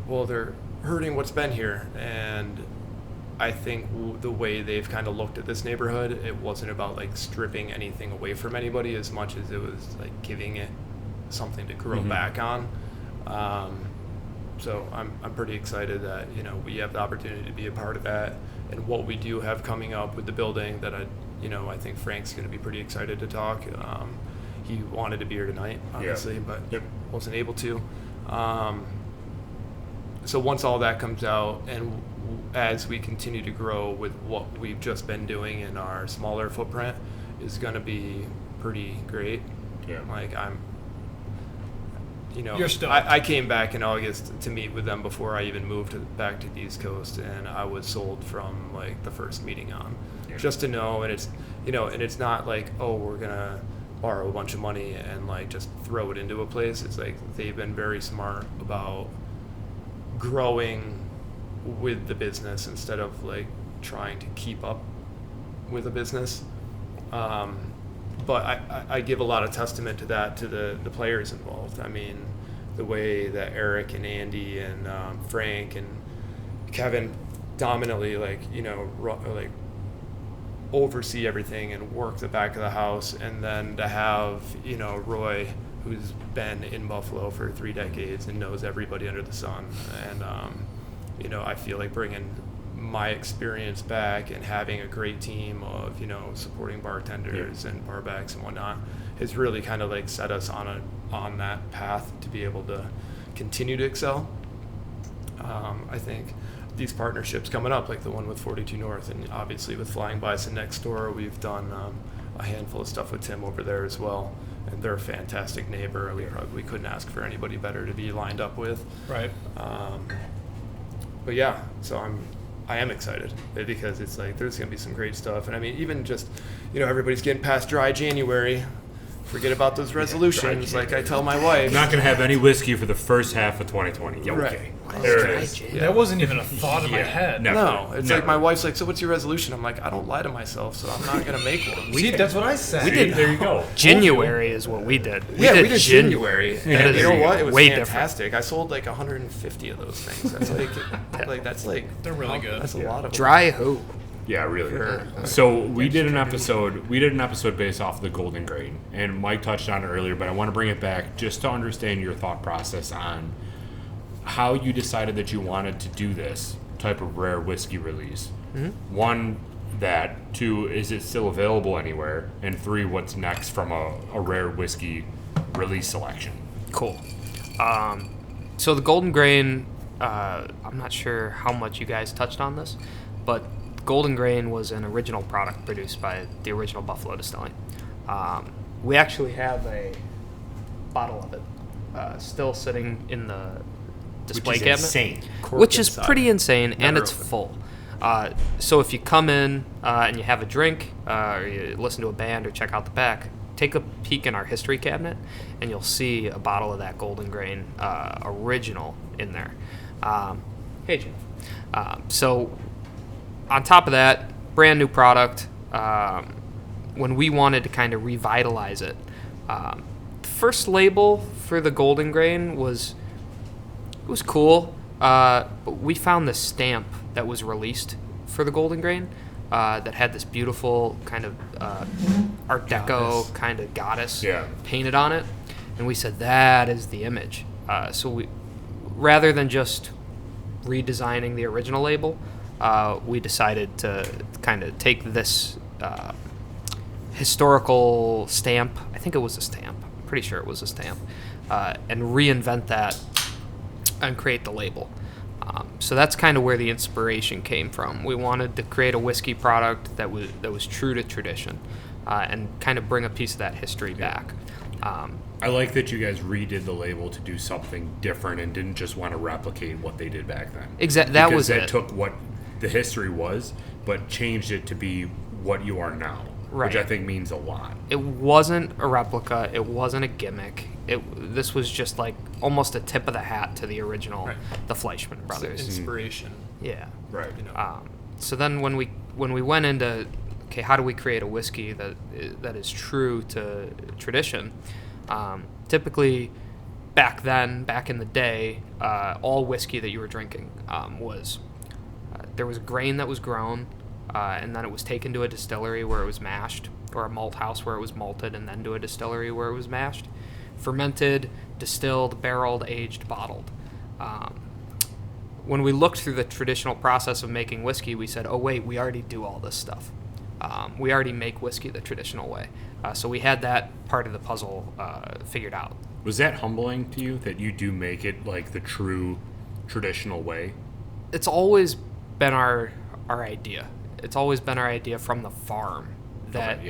well, they're hurting what's been here. And I think the way they've kind of looked at this neighborhood, it wasn't about like stripping anything away from anybody as much as it was like giving it something to grow back on. So I'm pretty excited that we have the opportunity to be a part of that, and what we do have coming up with the building that I think Frank's going to be pretty excited to talk. He wanted to be here tonight, obviously, but wasn't able to. So once all that comes out, and as we continue to grow with what we've just been doing in our smaller footprint, is going to be pretty great. Yeah. Like You're stoked. I came back in August to meet with them before I even moved back to the East Coast, and I was sold from like the first meeting on, just to know. And it's and it's not like, oh, we're gonna borrow a bunch of money and like just throw it into a place. It's like they've been very smart about growing with the business instead of like trying to keep up with the business. But I give a lot of testament to that, to the players involved. I mean, the way that Eric and Andy and Frank and Kevin dominantly oversee everything and work the back of the house, and then to have Roy, who's been in Buffalo for 3 decades and knows everybody under the sun, and I feel like bringing my experience back and having a great team of supporting bartenders and barbacks and whatnot has really kind of like set us on that path to be able to continue to excel. I think these partnerships coming up, like the one with 42 North, and obviously with Flying Bison next door, we've done a handful of stuff with Tim over there as well, and they're a fantastic neighbor. We couldn't ask for anybody better to be lined up with. Right. But yeah, so I am excited because it's like there's going to be some great stuff. And I mean, even just, everybody's getting past dry January. Forget about those resolutions. Like I tell my wife. I'm not going to have any whiskey for the first half of 2020. Yeah, right. okay. There it is. That wasn't even a thought in my head. No, it's like my wife's like, so what's your resolution? I'm like, I don't lie to myself, so I'm not going to make one. That's what I said. We did. There you go. January is what we did. We did January. That And is you know what? It was way fantastic. I sold like 150 of those things. That's like They're really good. That's a lot of Dry who? Yeah, really. So we did an episode. We did an episode based off the Golden Grain, and Mike touched on it earlier, but I want to bring it back just to understand your thought process on how you decided that you wanted to do this type of rare whiskey release. Mm-hmm. 1, that. 2, is it still available anywhere? And 3, what's next from a rare whiskey release selection? Cool. So the Golden Grain, I'm not sure how much you guys touched on this, but Golden Grain was an original product produced by the original Buffalo Distilling. We actually have a bottle of it still sitting in the display cabinet. Insane. Which is pretty insane, and Never it's opened. full. So if you come in and you have a drink, or you listen to a band, or check out the back, take a peek in our history cabinet, and you'll see a bottle of that Golden Grain original in there. Hey, Jeff. So on top of that, brand new product. When we wanted to kind of revitalize it, the first label for the Golden Grain was cool. But we found the stamp that was released for the Golden Grain that had this beautiful kind of Art Deco kind of goddess painted on it, and we said that is the image. So we, rather than just redesigning the original label, we decided to kind of take this historical stamp. I think it was a stamp. I'm pretty sure it was a stamp, and reinvent that and create the label. So that's kind of where the inspiration came from. We wanted to create a whiskey product that was true to tradition, and kind of bring a piece of that history back. I like that you guys redid the label to do something different and didn't just want to replicate what they did back then. Exactly. That was that it. took what the history was, but changed it to be what you are now, Right. which I think means a lot. It wasn't a replica. It wasn't a gimmick. This was just like almost a tip of the hat to the original, Right. the Fleischmann brothers. inspiration. Yeah. Right. So then when we went into, okay, how do we create a whiskey that is true to tradition? Typically, back in the day, all whiskey that you were drinking was there was a grain that was grown, and then it was taken to a distillery where it was mashed, or a malt house where it was malted, and then to a distillery where it was mashed, fermented, distilled, barreled, aged, bottled. When we looked through the traditional process of making whiskey, we said, oh wait, we already do all this stuff. We already make whiskey the traditional way. So we had that part of the puzzle figured out. Was that humbling to you that you do make it like the true traditional way? It's always been our idea. It's always been our idea from the farm that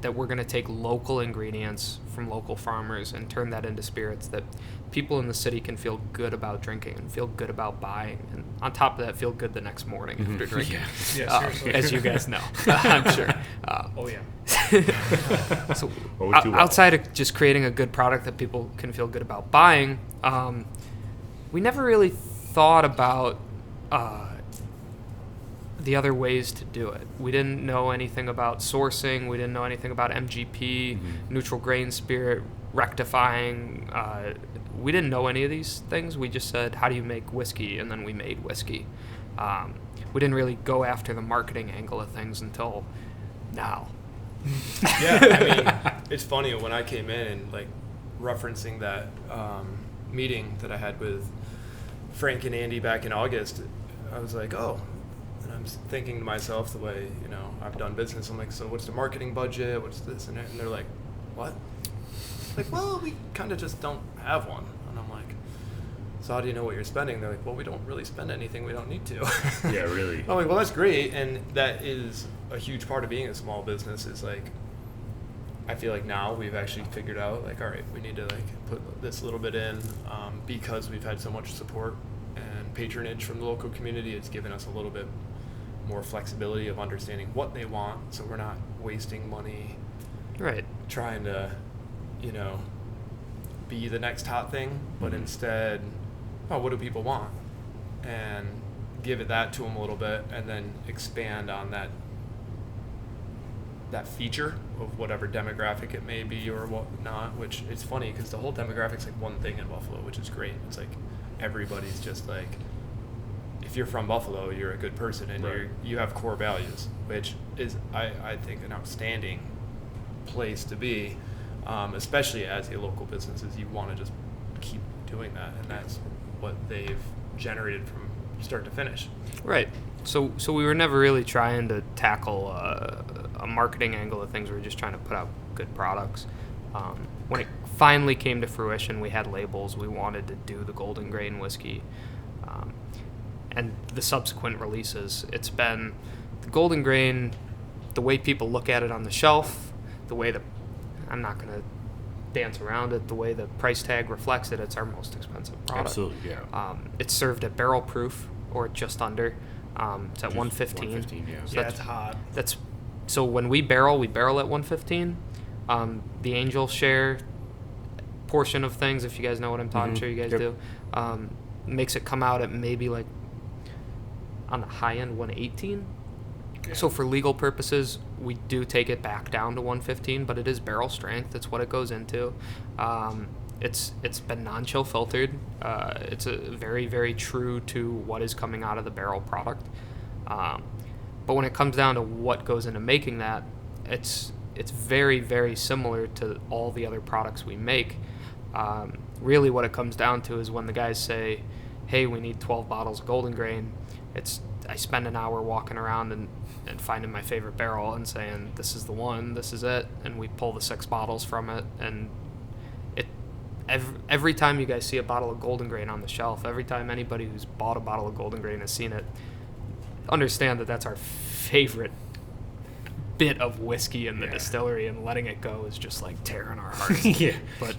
that we're going to take local ingredients from local farmers and turn that into spirits that people in the city can feel good about drinking and feel good about buying, and on top of that, feel good the next morning after drinking. Yeah, seriously. As you guys know, I'm sure. Oh yeah. So Oh, we do well. outside of just creating a good product that people can feel good about buying, we never really thought about the other ways to do it. We didn't know anything about sourcing. We didn't know anything about MGP, neutral grain spirit, rectifying. We didn't know any of these things. We just said, how do you make whiskey? And then we made whiskey. We didn't really go after the marketing angle of things until now. Yeah, I mean, it's funny when I came in and like referencing that meeting that I had with Frank and Andy back in August, I was like, oh, and I'm thinking to myself the way, you know, I've done business. I'm like, so what's the marketing budget? What's this and that? And they're like, what? Like, well, we kind of just don't have one. And I'm like, so how do you know what you're spending? They're like, well, we don't really spend anything. We don't need to. Yeah, really. I'm like, well, that's great. And that is a huge part of being a small business is like, I feel like now we've actually figured out like, all right, we need to like put this little bit in because we've had so much support and patronage from the local community. It's given us a little bit more flexibility of understanding what they want. So we're not wasting money Right. trying to, you know, be the next hot thing, but instead, oh, what do people want? And give it that to them a little bit and then expand on that feature of whatever demographic it may be or whatnot, which it's funny because the whole demographic's like one thing in Buffalo, which is great. It's like everybody's just like, if you're from Buffalo, you're a good person and Right. you have core values, which is, I think, an outstanding place to be, especially as a local business, is you want to just keep doing that, and that's what they've generated from start to finish. Right. So we were never really trying to tackle a marketing angle of things. We were just trying to put out good products. When it finally came to fruition, we had labels. We wanted to do the Golden Grain whiskey. And the subsequent releases, it's been the Golden Grain, the way people look at it on the shelf, the way I'm not going to dance around it, the way the price tag reflects it, it's our most expensive product. Absolutely, yeah. It's served at barrel proof or just under. It's at 115. 115, yeah. So Yeah, that's it's hot. so when we barrel at 115. The Angel Share portion of things, if you guys know what I'm talking, I'm sure you guys Yep. do, makes it come out at maybe like on the high end 118. So for legal purposes, we do take it back down to 115, but it is barrel strength. That's what it goes into. It's been non-chill filtered. It's a very, very true to what is coming out of the barrel product. But when it comes down to what goes into making that, it's very, very similar to all the other products we make. Really what it comes down to is when the guys say, hey, we need 12 bottles of Golden Grain, I spend an hour walking around and finding my favorite barrel and saying, this is the one, this is it, and we pull the 6 bottles from it, and every time you guys see a bottle of Golden Grain on the shelf, every time anybody who's bought a bottle of Golden Grain has seen it, understand that that's our favorite bit of whiskey in the distillery, and letting it go is just like tearing our hearts. Yeah. But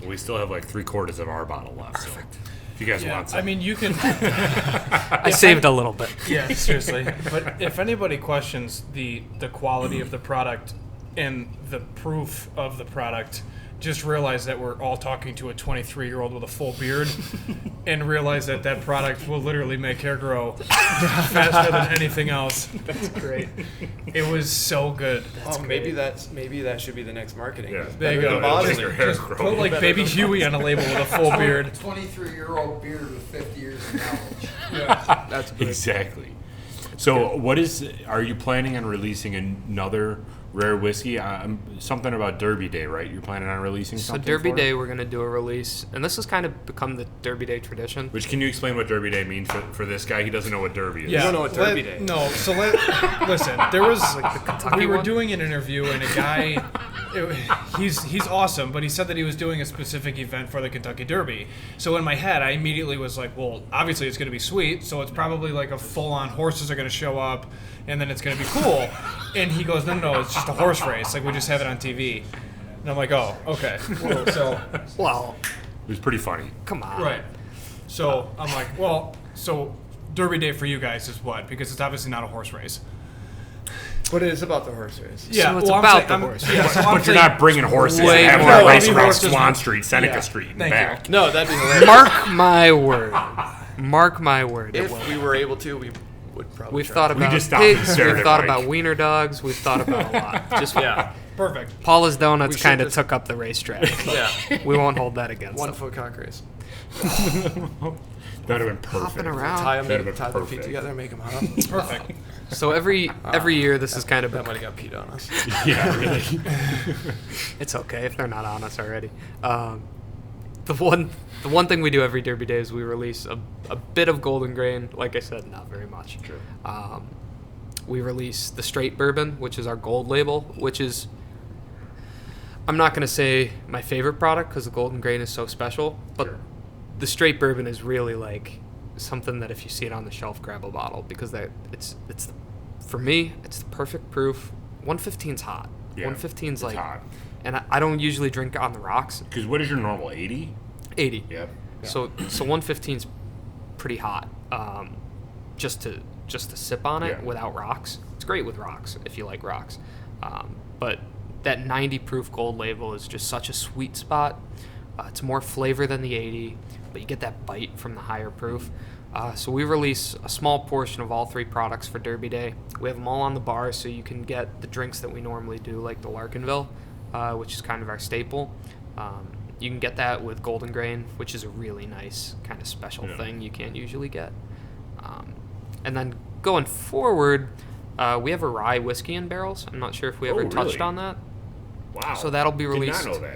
We still have like 3/4 of our bottle left. Perfect. So if you guys want some. I mean, you can. I saved a little bit. Yeah, seriously. But if anybody questions the quality of the product and the proof of the product, just realize that we're all talking to a 23-year-old with a full beard, and realize that that product will literally make hair grow faster than anything else. That's great. It was so good. Maybe that should be the next marketing. Yeah. There you Better go. than bottling. Just your hair Just growing. put like Baby Huey on a label with a full beard. 23-year-old beard with 50 years of knowledge. That's good. Exactly. So, are you planning on releasing another rare whiskey? Something about Derby Day, right? You're planning on releasing So something Derby for Day, it? we're going to do a release, and this has kind of become the Derby Day tradition. Which, can you explain what Derby Day means for this guy? He doesn't know what Derby is. Yeah. don't know what Derby Day is. No, so listen. There was Kentucky we were one? doing an interview, and a guy, he's awesome, but he said that he was doing a specific event for the Kentucky Derby. So in my head, I immediately was like, well, obviously it's going to be sweet, so it's probably like a full-on horses are going to show up, and then it's going to be cool. And he goes, no, it's just a horse race. Like we just have it on TV. And I'm like, oh, okay. So Well, It was pretty funny. come on. right. So I'm like, well, so Derby Day for you guys is what? Because it's obviously not a horse race. But it is about the horse race. Yeah, So it's I'm about saying- the I'm- horse yeah, so I'm But you're saying- not bringing horses and Way having more. a race Maybe around horses Swan would- Street, Seneca yeah. Street, and Thank back. No, that'd be hilarious. Mark my word. Mark my word. it will. If we were able to, we would probably. We've try. thought We about just stopped and pigs. stared We've at thought Mike. about wiener dogs. We've thought about a lot. Just Yeah, Perfect. Paula's Donuts should kind of just- took up the racetrack. yeah. We won't hold that against 1 them. foot cock race. That'd have been perfect. Hopping around. Tie That'd them, have tie been their feet perfect. together, and make them hop. Perfect. So every year this is kind of That might have got peed on us. Yeah, really. It's okay if they're not on us already. The one thing we do every Derby Day is we release a bit of Golden Grain. Like I said, not very much. Sure. We release the straight bourbon, which is our gold label, which is, I'm not going to say my favorite product because the Golden Grain is so special, but Sure. the straight bourbon is really like something that if you see it on the shelf, grab a bottle because it's for me, it's the perfect proof. 115's hot. Yeah, 115's it's like, hot. and I don't usually drink on the rocks. Because what is your normal, 80? 80. Yep. So 115's pretty hot. Just to sip on it Yeah. without rocks. It's great with rocks if you like rocks. But that 90 proof gold label is just such a sweet spot. It's more flavor than the 80, but you get that bite from the higher proof. So we release a small portion of all three products for Derby Day. We have them all on the bar, so you can get the drinks that we normally do, like the Larkinville, which is kind of our staple. You can get that with Golden Grain, which is a really nice kind of special Yeah. thing you can't usually get. And then going forward, we have a rye whiskey in barrels. I'm not sure if we ever Oh, touched really? on that. Wow. So that'll be released. Did not know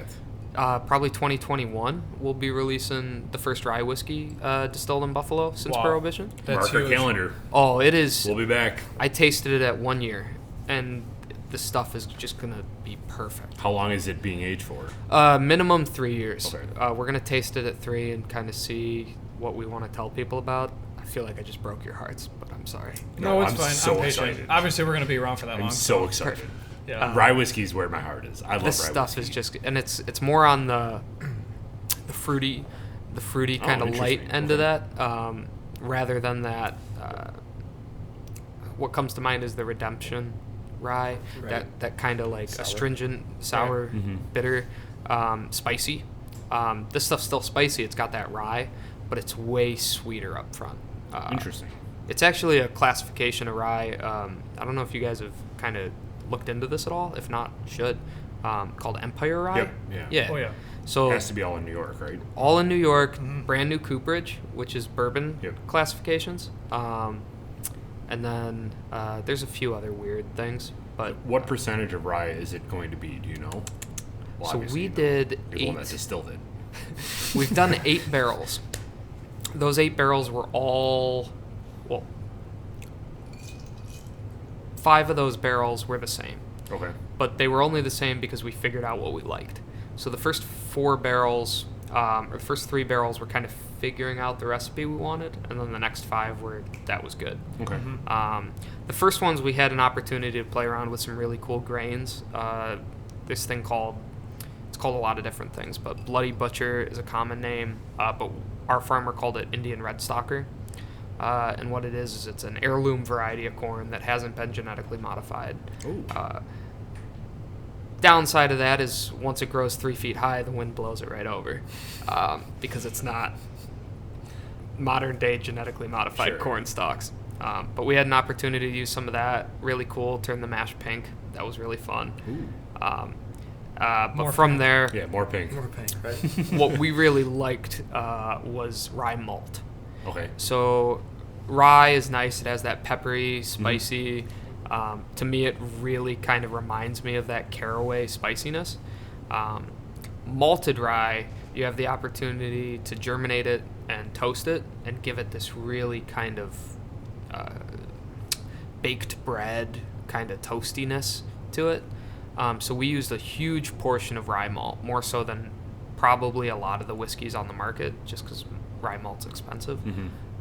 that. Probably 2021. We'll be releasing the first rye whiskey distilled in Buffalo since Wow. Prohibition. That's Mark our huge. calendar. Oh, it is. We'll be back. I tasted it at 1 year, and the stuff is just gonna be perfect. How long is it being aged for? Minimum 3 years. Okay. We're gonna taste it at 3 and kind of see what we want to tell people about. I feel like I just broke your hearts, but I'm sorry. No, it's I'm fine. so I'm patient. excited. Obviously, we're going to be around for that I'm long. so excited. Yeah. Rye whiskey is where my heart is. I love This rye stuff whiskey. is just, and it's more on the fruity kind of light interesting. end of that, rather than that. What comes to mind is the Redemption rye, Right. that kind of like Sour. astringent, sour, Mhm. bitter, spicy. This stuff's still spicy. It's got that rye, but it's way sweeter up front. Interesting. It's actually a classification of rye. I don't know if you guys have kind of looked into this at all. If not, should. Called Empire Rye. Yep, yeah. Yeah. Oh, yeah. So Has to be all in New York, right? all in New York, Mhm. brand new cooperage, which is bourbon Yep. classifications. And then there's a few other weird things, but What percentage of rye is it going to be? Do you know? Well, So obviously we you know. did You're the one that 8. distilled it. we've done 8 barrels. Those 8 barrels were all, well, 5 of those barrels were the same. Okay. But they were only the same because we figured out what we liked. So the first 4 barrels, or the first 3 barrels were kind of figuring out the recipe we wanted, and then the next 5 were, that was good. Okay. The first ones we had an opportunity to play around with some really cool grains. This thing it's called a lot of different things, but Bloody Butcher is a common name, but our farmer called it Indian Red Stalker. And what it is it's an heirloom variety of corn that hasn't been genetically modified. Ooh. Downside of that is once it grows 3 feet high, the wind blows it right over, because it's not modern day genetically modified Sure. corn stalks. But we had an opportunity to use some of that. Really cool. Turn the mash pink. That was really fun. Ooh. But More from pink. there, Yeah, more pink. More pain, right? what we really liked was rye malt. Okay. So rye is nice. It has that peppery, spicy. To me, it really kind of reminds me of that caraway spiciness. Malted rye, you have the opportunity to germinate it and toast it and give it this really kind of baked bread kind of toastiness to it. So we used a huge portion of rye malt, more so than probably a lot of the whiskeys on the market, just because rye malt's expensive.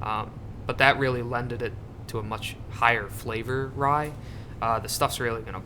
But that really lended it to a much higher flavor rye. The stuff's really going to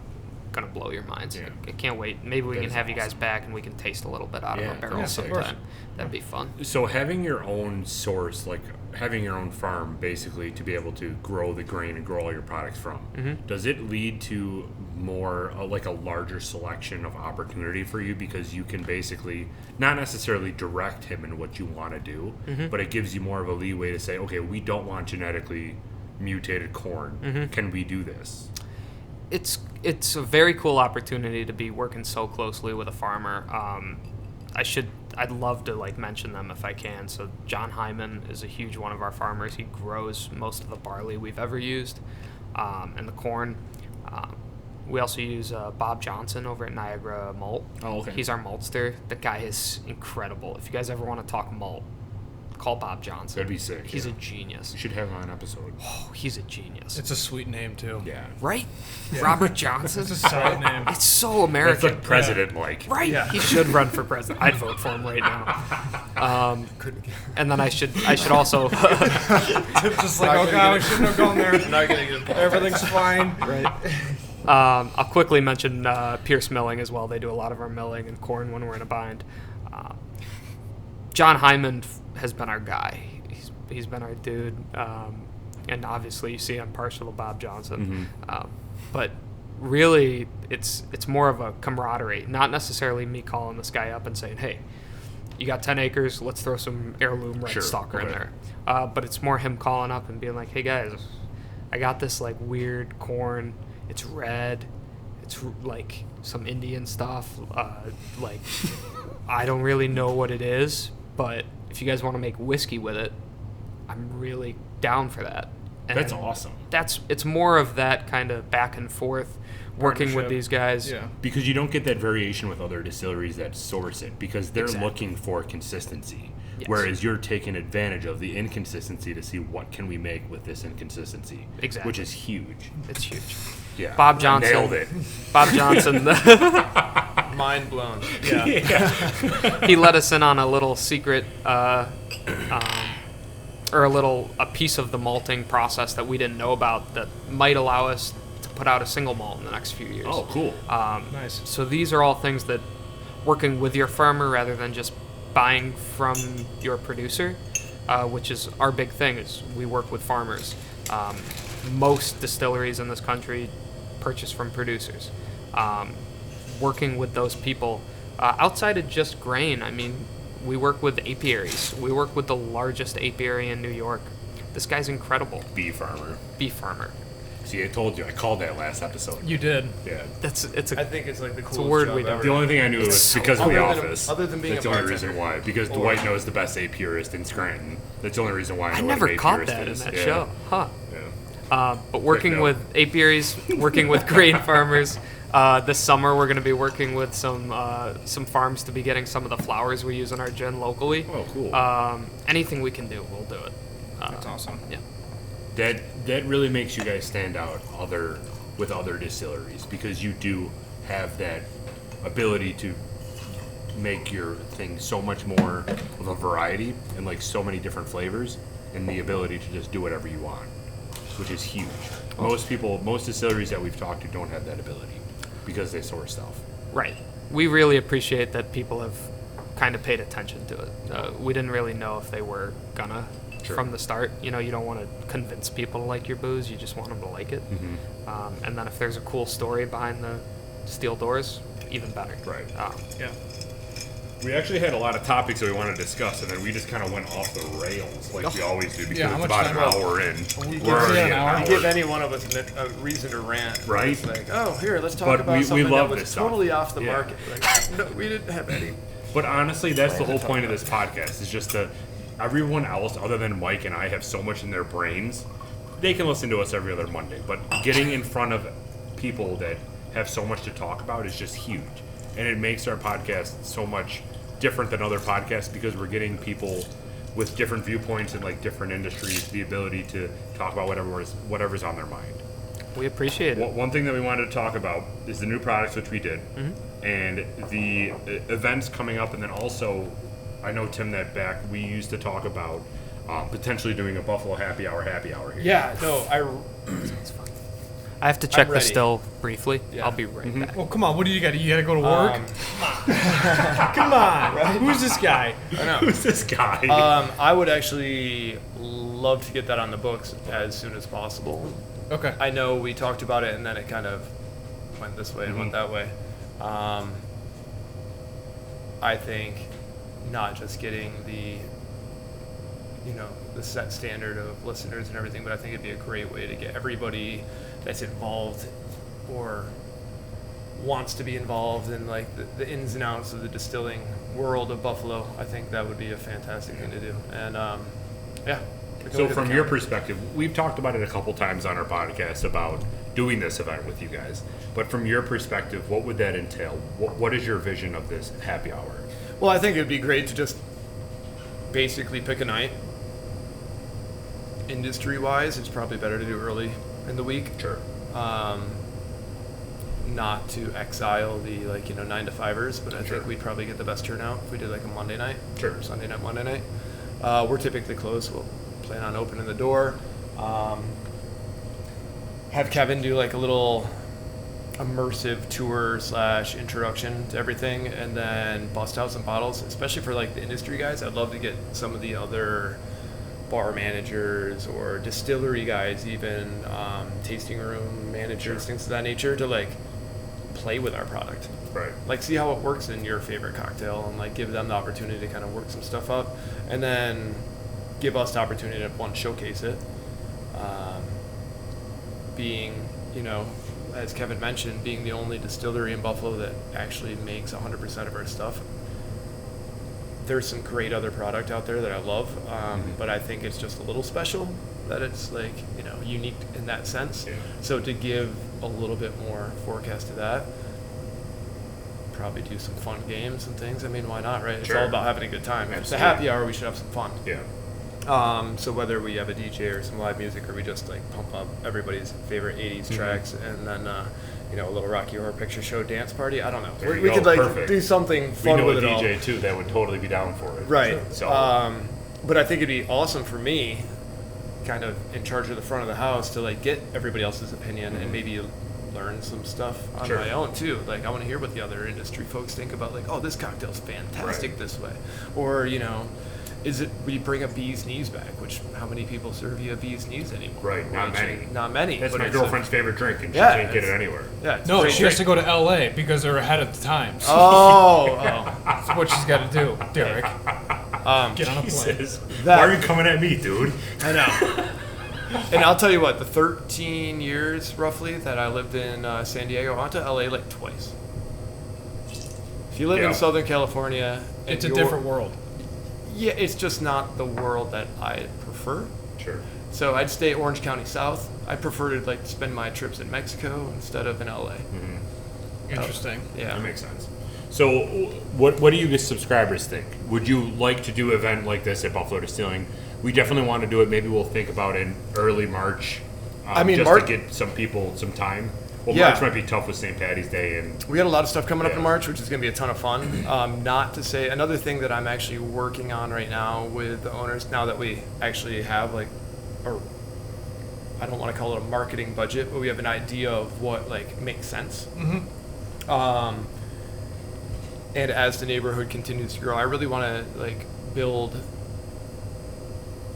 gonna blow your minds. Yeah. I can't wait. Maybe we That can is have you guys awesome. back and we can taste a little bit out Yeah, of a barrel yeah, sometime. That'd be fun. So having your own source, like having your own farm, basically to be able to grow the grain and grow all your products from, does it lead to more like a larger selection of opportunity for you because you can basically not necessarily direct him in what you want to do, but it gives you more of a leeway to say, okay, we don't want genetically mutated corn. Can we do this? It's a very cool opportunity to be working so closely with a farmer. I'd love to like mention them if I can. So John Hyman is a huge one of our farmers. He grows most of the barley we've ever used, and the corn. We also use Bob Johnson over at Niagara Malt. Oh, okay. He's our maltster. The guy is incredible. If you guys ever want to talk malt, call Bob Johnson. That'd be sick. He's yeah. a genius. You should have him on an episode. Oh, he's a genius. It's a sweet name too. Yeah. Right? Robert Johnson? It's a solid name. It's so That's American. like president-like. Right. Yeah. He should run for president. I'd vote for him right now. And then I should also Just like, oh god, we shouldn't have gone there. Not gonna get Everything's fine. I'll quickly mention Pierce Milling as well. They do a lot of our milling and corn when we're in a bind. John Hyman has been our guy. He's been our dude. And obviously you see I'm partial to Bob Johnson. But really it's more of a camaraderie, not necessarily me calling this guy up and saying, hey, you got 10 acres, let's throw some heirloom red Sure, stalker in okay. there. But it's more him calling up and being like, hey guys, I got this like weird corn. It's red. It's like some Indian stuff. Like I don't really know what it is, but if you guys want to make whiskey with it, I'm really down for that. And That's awesome. It's more of that kind of back and forth, working with Partnership. these guys. Yeah. Because you don't get that variation with other distilleries that source it because they're Exactly. looking for consistency. Yes. Whereas you're taking advantage of the inconsistency to see what can we make with this inconsistency. Exactly. Which is huge. It's huge. Yeah. Bob Johnson. Nailed it. Bob Johnson. mind blown. He let us in on a little secret, or a piece of the malting process that we didn't know about that might allow us to put out a single malt in the next few years. Oh, cool. Nice. So these are all things that working with your farmer rather than just buying from your producer, which is our big thing, is we work with farmers. Most distilleries in this country purchase from producers. Working with those people, outside of just grain, I mean, we work with apiaries. We work with the largest apiary in New York. This guy's incredible. Bee farmer. Beef farmer. See, I told you. I called that last episode. You did. Yeah. It's I a think it's like the coolest a word job we do. ever. The only thing I knew was because of The Other than- Office. other than being That's a the only bartender. reason why. Because Or- Dwight knows the best apiarist in Scranton. That's the only reason why I I know never what an caught apiarist that in is. that Yeah. show, huh? Yeah. But working no. with apiaries, working with grain farmers. This summer we're going to be working with some farms to be getting some of the flowers we use in our gin locally. Oh, cool. Anything we can do, we'll do it. That's awesome. Yeah. That really makes you guys stand out with other distilleries because you do have that ability to make your thing so much more of a variety and like so many different flavors and the ability to just do whatever you want, which is huge. Most distilleries that we've talked to don't have that ability because they source stuff. Right. We really appreciate that people have kind of paid attention to it. We didn't really know if they were gonna Sure. from the start. You know, you don't want to convince people to like your booze. You just want them to like it. And then if there's a cool story behind the steel doors, even better. Right. Yeah. We actually had a lot of topics that we wanted to discuss, and then we just kind of went off the rails like we always do because Yeah, how it's much about an time? hour in. we We're already an at an hour? hour. Give any one of us a reason to rant. Right. It's like, oh, here, let's talk But about we something love that was this stuff. totally off the Yeah. market. Like, no, we didn't have any. But honestly, that's the whole point of this podcast is just that everyone else other than Mike and I have so much in their brains. They can listen to us every other Monday, but getting in front of people that have so much to talk about is just huge. And it makes our podcast so much different than other podcasts because we're getting people with different viewpoints in like different industries the ability to talk about whatever's on their mind. We appreciate it. One thing that we wanted to talk about is the new products, which we did, and the events coming up, and then also, I know Tim that back we used to talk about potentially doing a Buffalo happy hour here. Yeah, no, I have to check the ready. still briefly. Yeah. I'll be right back. Well, come on. What do you got? You got to go to work? Come on. Who's this guy? I know. Who's this guy? I would actually love to get that on the books as soon as possible. Okay. I know we talked about it, and then it kind of went this way and went that way. I think not just getting the set standard of listeners and everything, but I think it'd be a great way to get everybody that's involved or wants to be involved in like the ins and outs of the distilling world of Buffalo. I think that would be a fantastic thing to do. And yeah. So from your perspective, we've talked about it a couple times on our podcast about doing this event with you guys. But from your perspective, what would that entail? What is your vision of this happy hour? Well, I think it'd be great to just basically pick a night. Industry-wise, it's probably better to do early in the week. Sure. Not to exile the 9-to-5ers, but I Sure. think we'd probably get the best turnout if we did like a Monday night. Sure. Or Sunday night, Monday night. We're typically closed. We'll plan on opening the door. Have Kevin do like a little immersive tour / introduction to everything, and then bust out some bottles, especially for like the industry guys. I'd love to get some of the other bar managers or distillery guys, even tasting room managers, things of that nature, to like play with our product. Right. Like see how it works in your favorite cocktail, and like give them the opportunity to kind of work some stuff up, and then give us the opportunity to showcase it. Being, as Kevin mentioned, being the only distillery in Buffalo that actually makes 100% of our stuff. There's some great other product out there that I love, but I think it's just a little special that it's like, unique in that sense. Yeah. So to give a little bit more forecast to that, probably do some fun games and things. I mean, why not, right? It's Sure. all about having a good time. If it's a Absolutely. happy hour, we should have some fun. Yeah. So whether we have a DJ or some live music, or we just like pump up everybody's favorite 80s tracks, and then a little Rocky Horror Picture Show dance party. I don't know. There you We go. could like Perfect. do something We fun know with a it all. DJ too that would totally be down for it. Right. So But I think it'd be awesome for me, kind of in charge of the front of the house, to like get everybody else's opinion and maybe learn some stuff on Sure. my own too. Like I want to hear what the other industry folks think about like, oh, this cocktail's fantastic Right. this way. Or, is it we bring a bee's knees back, which how many people serve you a bee's knees anymore? Right, not Which- many. Not many. that's but my it's a- girlfriend's favorite drink, and she Yeah, can't get it it's- anywhere. Yeah, it's a No, great she has to drink. go to L.A. because they're ahead of the times. Oh, That's what she's got to do, Derek. Get on a plane. Jesus. That- Why are you coming at me, dude? I know. And I'll tell you what, the 13 years roughly that I lived in San Diego, I went to LA like twice. If you live Yeah. in Southern California, and It's a you're- different world. Yeah, it's just not the world that I prefer. Sure. So I'd stay Orange County South. I prefer to like spend my trips in Mexico instead of in LA. Interesting. Yeah. That makes sense. So, what do you subscribers think? Would you like to do an event like this at Buffalo Distilling? We definitely want to do it. Maybe we'll think about it in early March. I mean, just March- to get some people some time. Well, Yeah. March might be tough with St. Patty's Day, and We got a lot of stuff coming up in Yeah. March, which is going to be a ton of fun. Not to say another thing that I'm actually working on right now with the owners. Now that we actually have like, or I don't want to call it a marketing budget, but we have an idea of what like makes sense. And as the neighborhood continues to grow, I really want to like build.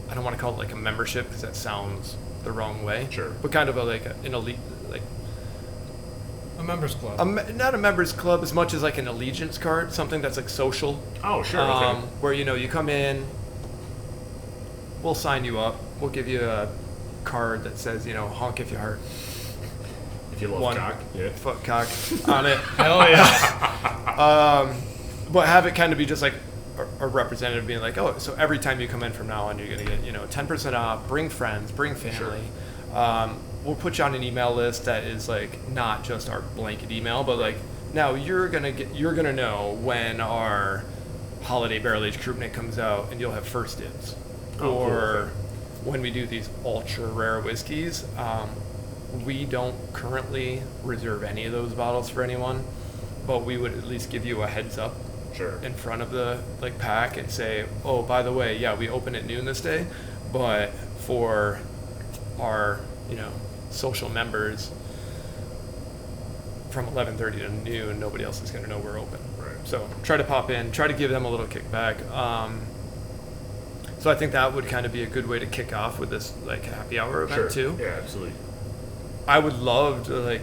I don't want to call it like a membership because that sounds the wrong way. Sure. But kind of an elite like. A members club. Not a members club as much as like an allegiance card, something that's like social. oh, sure, okay. Where you come in, we'll sign you up, we'll give you a card that says honk if you heart, If you love one cock, yeah. foot cock on it. Hell yeah. But have it kind of be just like a representative being like, oh, so every time you come in from now on, you're gonna get 10% off. Bring friends, bring family. We'll put you on an email list that is like not just our blanket email, but like now you're gonna know when our holiday barrel aged Krupnik comes out, and you'll have first dibs. Oh, cool, Or okay. when we do these ultra rare whiskeys, we don't currently reserve any of those bottles for anyone, but we would at least give you a heads up Sure. in front of the like pack and say, oh, by the way, yeah, we open at noon this day, but for our social members, from 11:30 to noon, nobody else is going to know we're open. Right. So try to pop in, try to give them a little kickback. So I think that would kind of be a good way to kick off with this like happy hour event too. Yeah, absolutely. I would love to, like,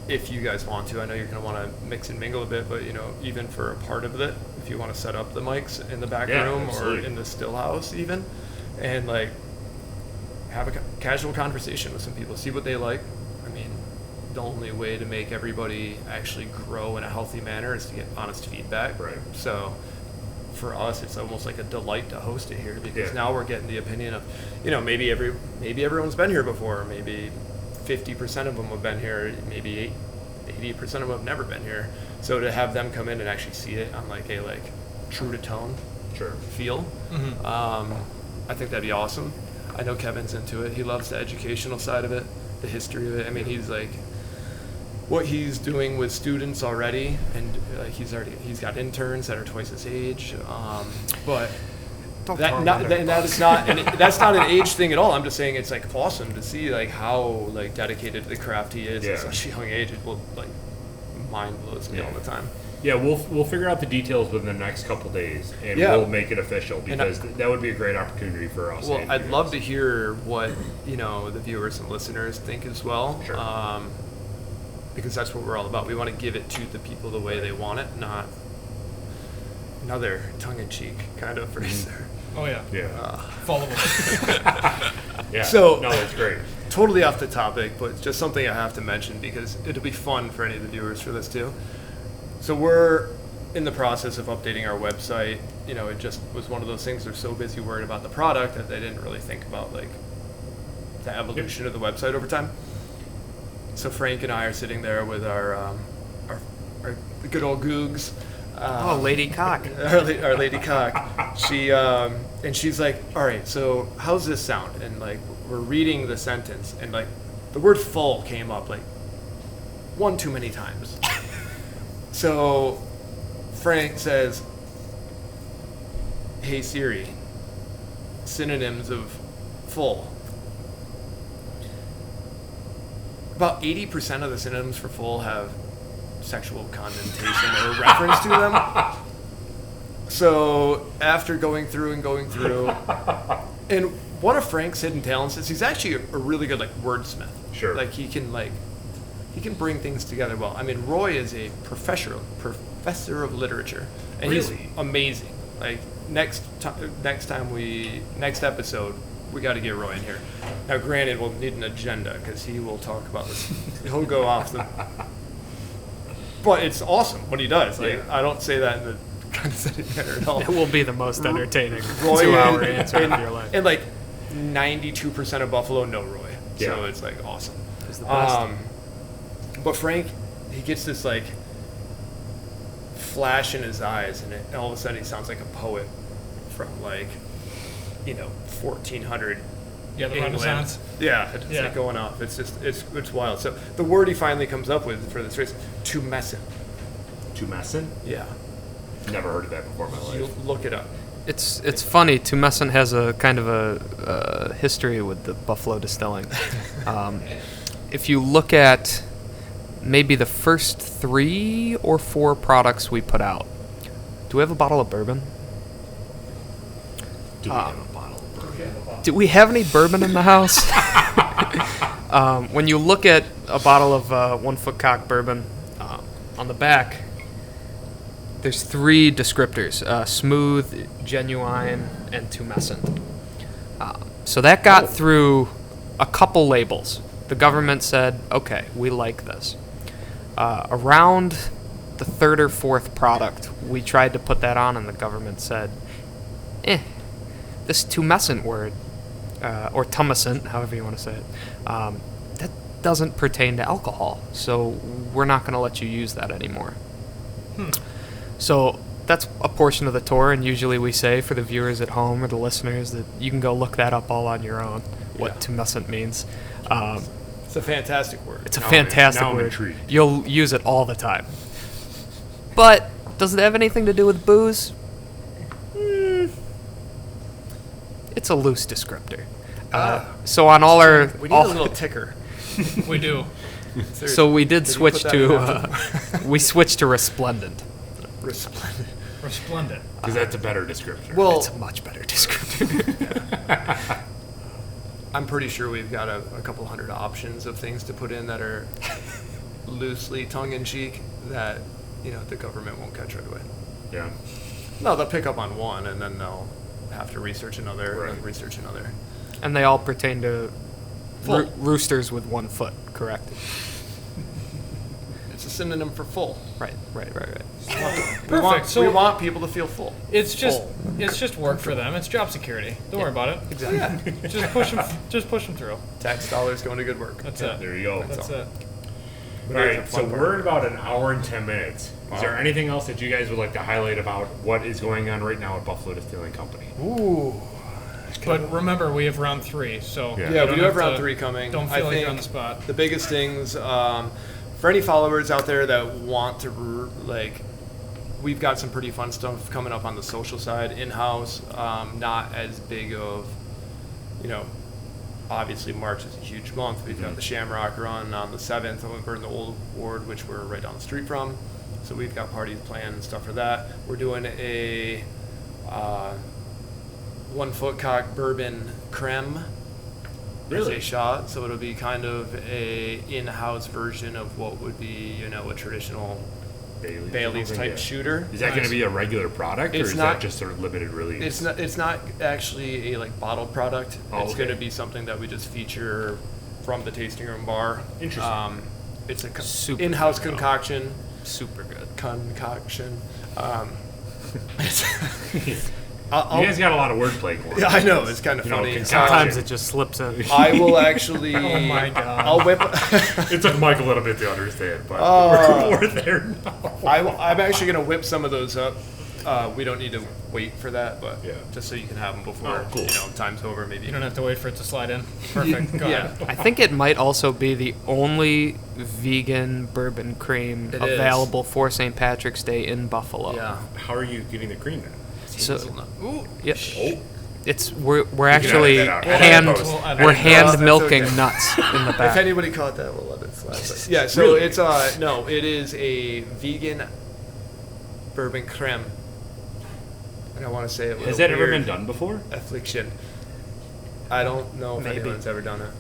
if you guys want to, I know you're going to want to mix and mingle a bit, but, you know, even for a part of it, if you want to set up the mics in the back room absolutely. or in the still house even, and, like, have a casual conversation with some people, see what they like. I mean, the only way to make everybody actually grow in a healthy manner is to get honest feedback. Right. So for us, it's almost like a delight to host it here because Yeah. now we're getting the opinion of, you know, maybe everyone's been here before, maybe 50% of them have been here, maybe 80% of them have never been here. So to have them come in and actually see it on like a true to tone Sure. feel, I think that'd be awesome. I know Kevin's into it. He loves the educational side of it, the history of it. I mean, he's like, what he's doing with students already, and like he's got interns that are twice his age, but. That's not an age thing at all. I'm just saying it's like awesome to see like how like dedicated to the craft he is Yeah. at such a young age. It will like mind blows me all the time. Yeah, we'll figure out the details within the next couple days, and Yeah. we'll make it official because that would be a great opportunity for us. Well, and I'd you love guys. to hear what the viewers and listeners think as well. Sure. Because that's what we're all about. We want to give it to the people the way they want it, not another tongue-in-cheek kind of phrase there. Oh yeah. Yeah. Follow them. Yeah. So- no, that's great. Totally off the topic, but it's just something I have to mention because it'll be fun for any of the viewers for this too. So we're in the process of updating our website. You know, it just was one of those things. They're so busy worried about the product that they didn't really think about like the evolution of the website over time. So Frank and I are sitting there with our good old Googs. Lady Cock. Our lady cock. She's like, all right, so how's this sound? And like we're reading the sentence, and like the word "full" came up like one too many times. So Frank says, "Hey Siri, synonyms of full." About 80% of the synonyms for full have sexual connotation or reference to them. So after going through, and one of Frank's hidden talents is he's actually a really good like wordsmith. Sure. Like he can bring things together well. I mean, Roy is a professor of literature, and he's Really? amazing. Like next episode, we got to get Roy in here. Now, granted, we'll need an agenda because he will talk about this. He'll go off the. But it's awesome what he does. Like Yeah. I don't say that in the condescending manner at all. It will be the most entertaining Roy 2-hour answer of your life. And like 92% of Buffalo know Roy, so Yeah. it's like awesome. He's the best. But Frank, he gets this like flash in his eyes, and all of a sudden he sounds like a poet from 1400. Yeah, the England. Renaissance. Yeah, it's Yeah. like going off. It's just it's wild. So the word he finally comes up with for this race, tumescent. Tumescent? Yeah, Never heard of that before in my you life. look it up. It's funny. Tumescent has a kind of a history with the Buffalo Distilling. If you look at maybe the first 3 or 4 products we put out, do we have a bottle of bourbon? Do we have a bottle of bourbon? Do we have any bourbon in the house? When you look at a bottle of 1 Foot Cock bourbon, on the back, there's 3 descriptors: smooth, genuine, and tumescent. So that got through a couple labels. The government said, okay, we like this. Around the 3rd or 4th product, we tried to put that on, and the government said, this tumescent word, or tumescent, however you want to say it, that doesn't pertain to alcohol, so we're not going to let you use that anymore. So that's a portion of the tour, and usually we say for the viewers at home or the listeners that you can go look that up all on your own, what tumescent means. It's a fantastic word. It's a Now fantastic I'm word. intrigued. You'll use it all the time. But does it have anything to do with booze? It's a loose descriptor. So on all our We need a little ticker. We do. So we did Did you switch put that to in we switched to resplendent. Resplendent. Resplendent. Because that's a better description. Well, It's a much better description. I'm pretty sure we've got a couple hundred options of things to put in that are loosely tongue-in-cheek that, the government won't catch right away. yeah. No, they'll pick up on one, and then they'll have to research another, Right. and then research another. And they all pertain to Full. roosters with 1 foot, correct? It's a synonym for full. Right. Perfect. We want people to feel full. It's just Full. work for them. It's job security. Don't worry about it. Exactly. Just push them through. Tax dollars going to good work. That's Yeah, it. there you go. That's it. All right, so we're at about an hour and 10 minutes. Is there anything else that you guys would like to highlight about what is going on right now at Buffalo Distilling Company? Ooh. But remember, we have round 3, so Yeah. you Yeah, don't we do have to- round 3 coming. Don't I feel like think you're on the spot. the biggest things for any followers out there that want to we've got some pretty fun stuff coming up on the social side in-house. Not as big of, obviously March is a huge month. We've got the Shamrock Run on the 7th over in the Old Ward, which we're right down the street from. So we've got parties planned and stuff for that. We're doing a 1 foot cock bourbon creme. Really? As a shot, so it'll be kind of a in-house version of what would be, a traditional Bailey's type shooter. Is that going to Nice. be a regular product, or It's is not- that just sort of limited release? It's not actually a bottled product. Oh, It's okay. going to be something that we just feature from the tasting room bar. Interesting. It's a Super in-house good, though. concoction. Super good. I'll- You guys got a lot of wordplay going. yeah, I know. It's kind of You know, funny. concoction. Sometimes it just slips in. I will actually. Oh my God. I'll whip. It took Mike a little bit to understand, but we're there now. I'm actually going to whip some of those up. We don't need to wait for that, but Yeah. just so you can have them before Oh, cool. time's over. Maybe You don't have to wait for it to slide in. Perfect. Go Yeah. ahead. I think it might also be the only vegan bourbon cream It is. available for St. Patrick's Day in Buffalo. Yeah. How are you getting the cream then? So, Ooh. yeah, Oh, it's we're can actually edit that out. hand Edit post. We'll edit we're it. hand That's milking okay. nuts in the If back. anybody caught that, we'll let it slide. But yeah. So Really? it's no, it is a vegan bourbon creme, and I want to say it. With has a that ever weird been done before? Affliction. I don't know if Maybe. anyone's ever done it.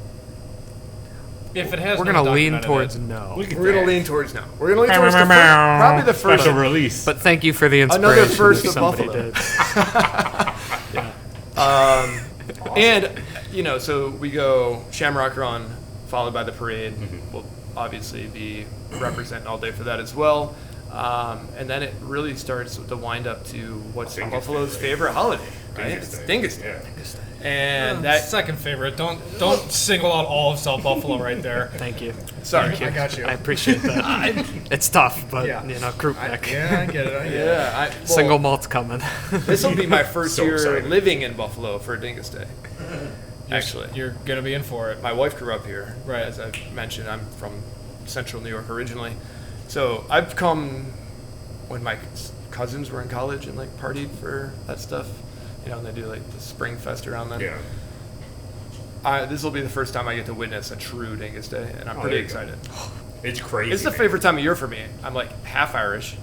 If it has, We're no gonna lean documented towards it. no. Look at We're gonna that. lean towards no. We're gonna lean towards probably the first. Special release. But thank you for the inspiration. Another first that of somebody Buffalo. did. And so we go Shamrock Run, followed by the parade. Mm-hmm. We'll obviously be representing all day for that as well. And then it really starts with the wind up to what's Dingus Buffalo's Day. favorite holiday, right? Dingus It's Day. Dingus Day. Yeah. And that Second favorite. Don't single out all of South Buffalo right there. Thank you. sorry. I got you. I appreciate that. It's tough, but Yeah. group neck. Yeah, I get it. I get it. Yeah, Single malt's coming. This will be my first So year excited. living in Buffalo for Dingus Day. Actually, You're gonna be in for it. my wife grew up here. Right. As I mentioned, I'm from Central New York originally, so I've come when my cousins were in college and partied for that stuff. And they do the Spring Fest around then. Yeah. This will be the first time I get to witness a true Dingus Day, and I'm Oh, pretty there you go. excited. It's crazy. It's the man. favorite time of year for me. I'm half Irish,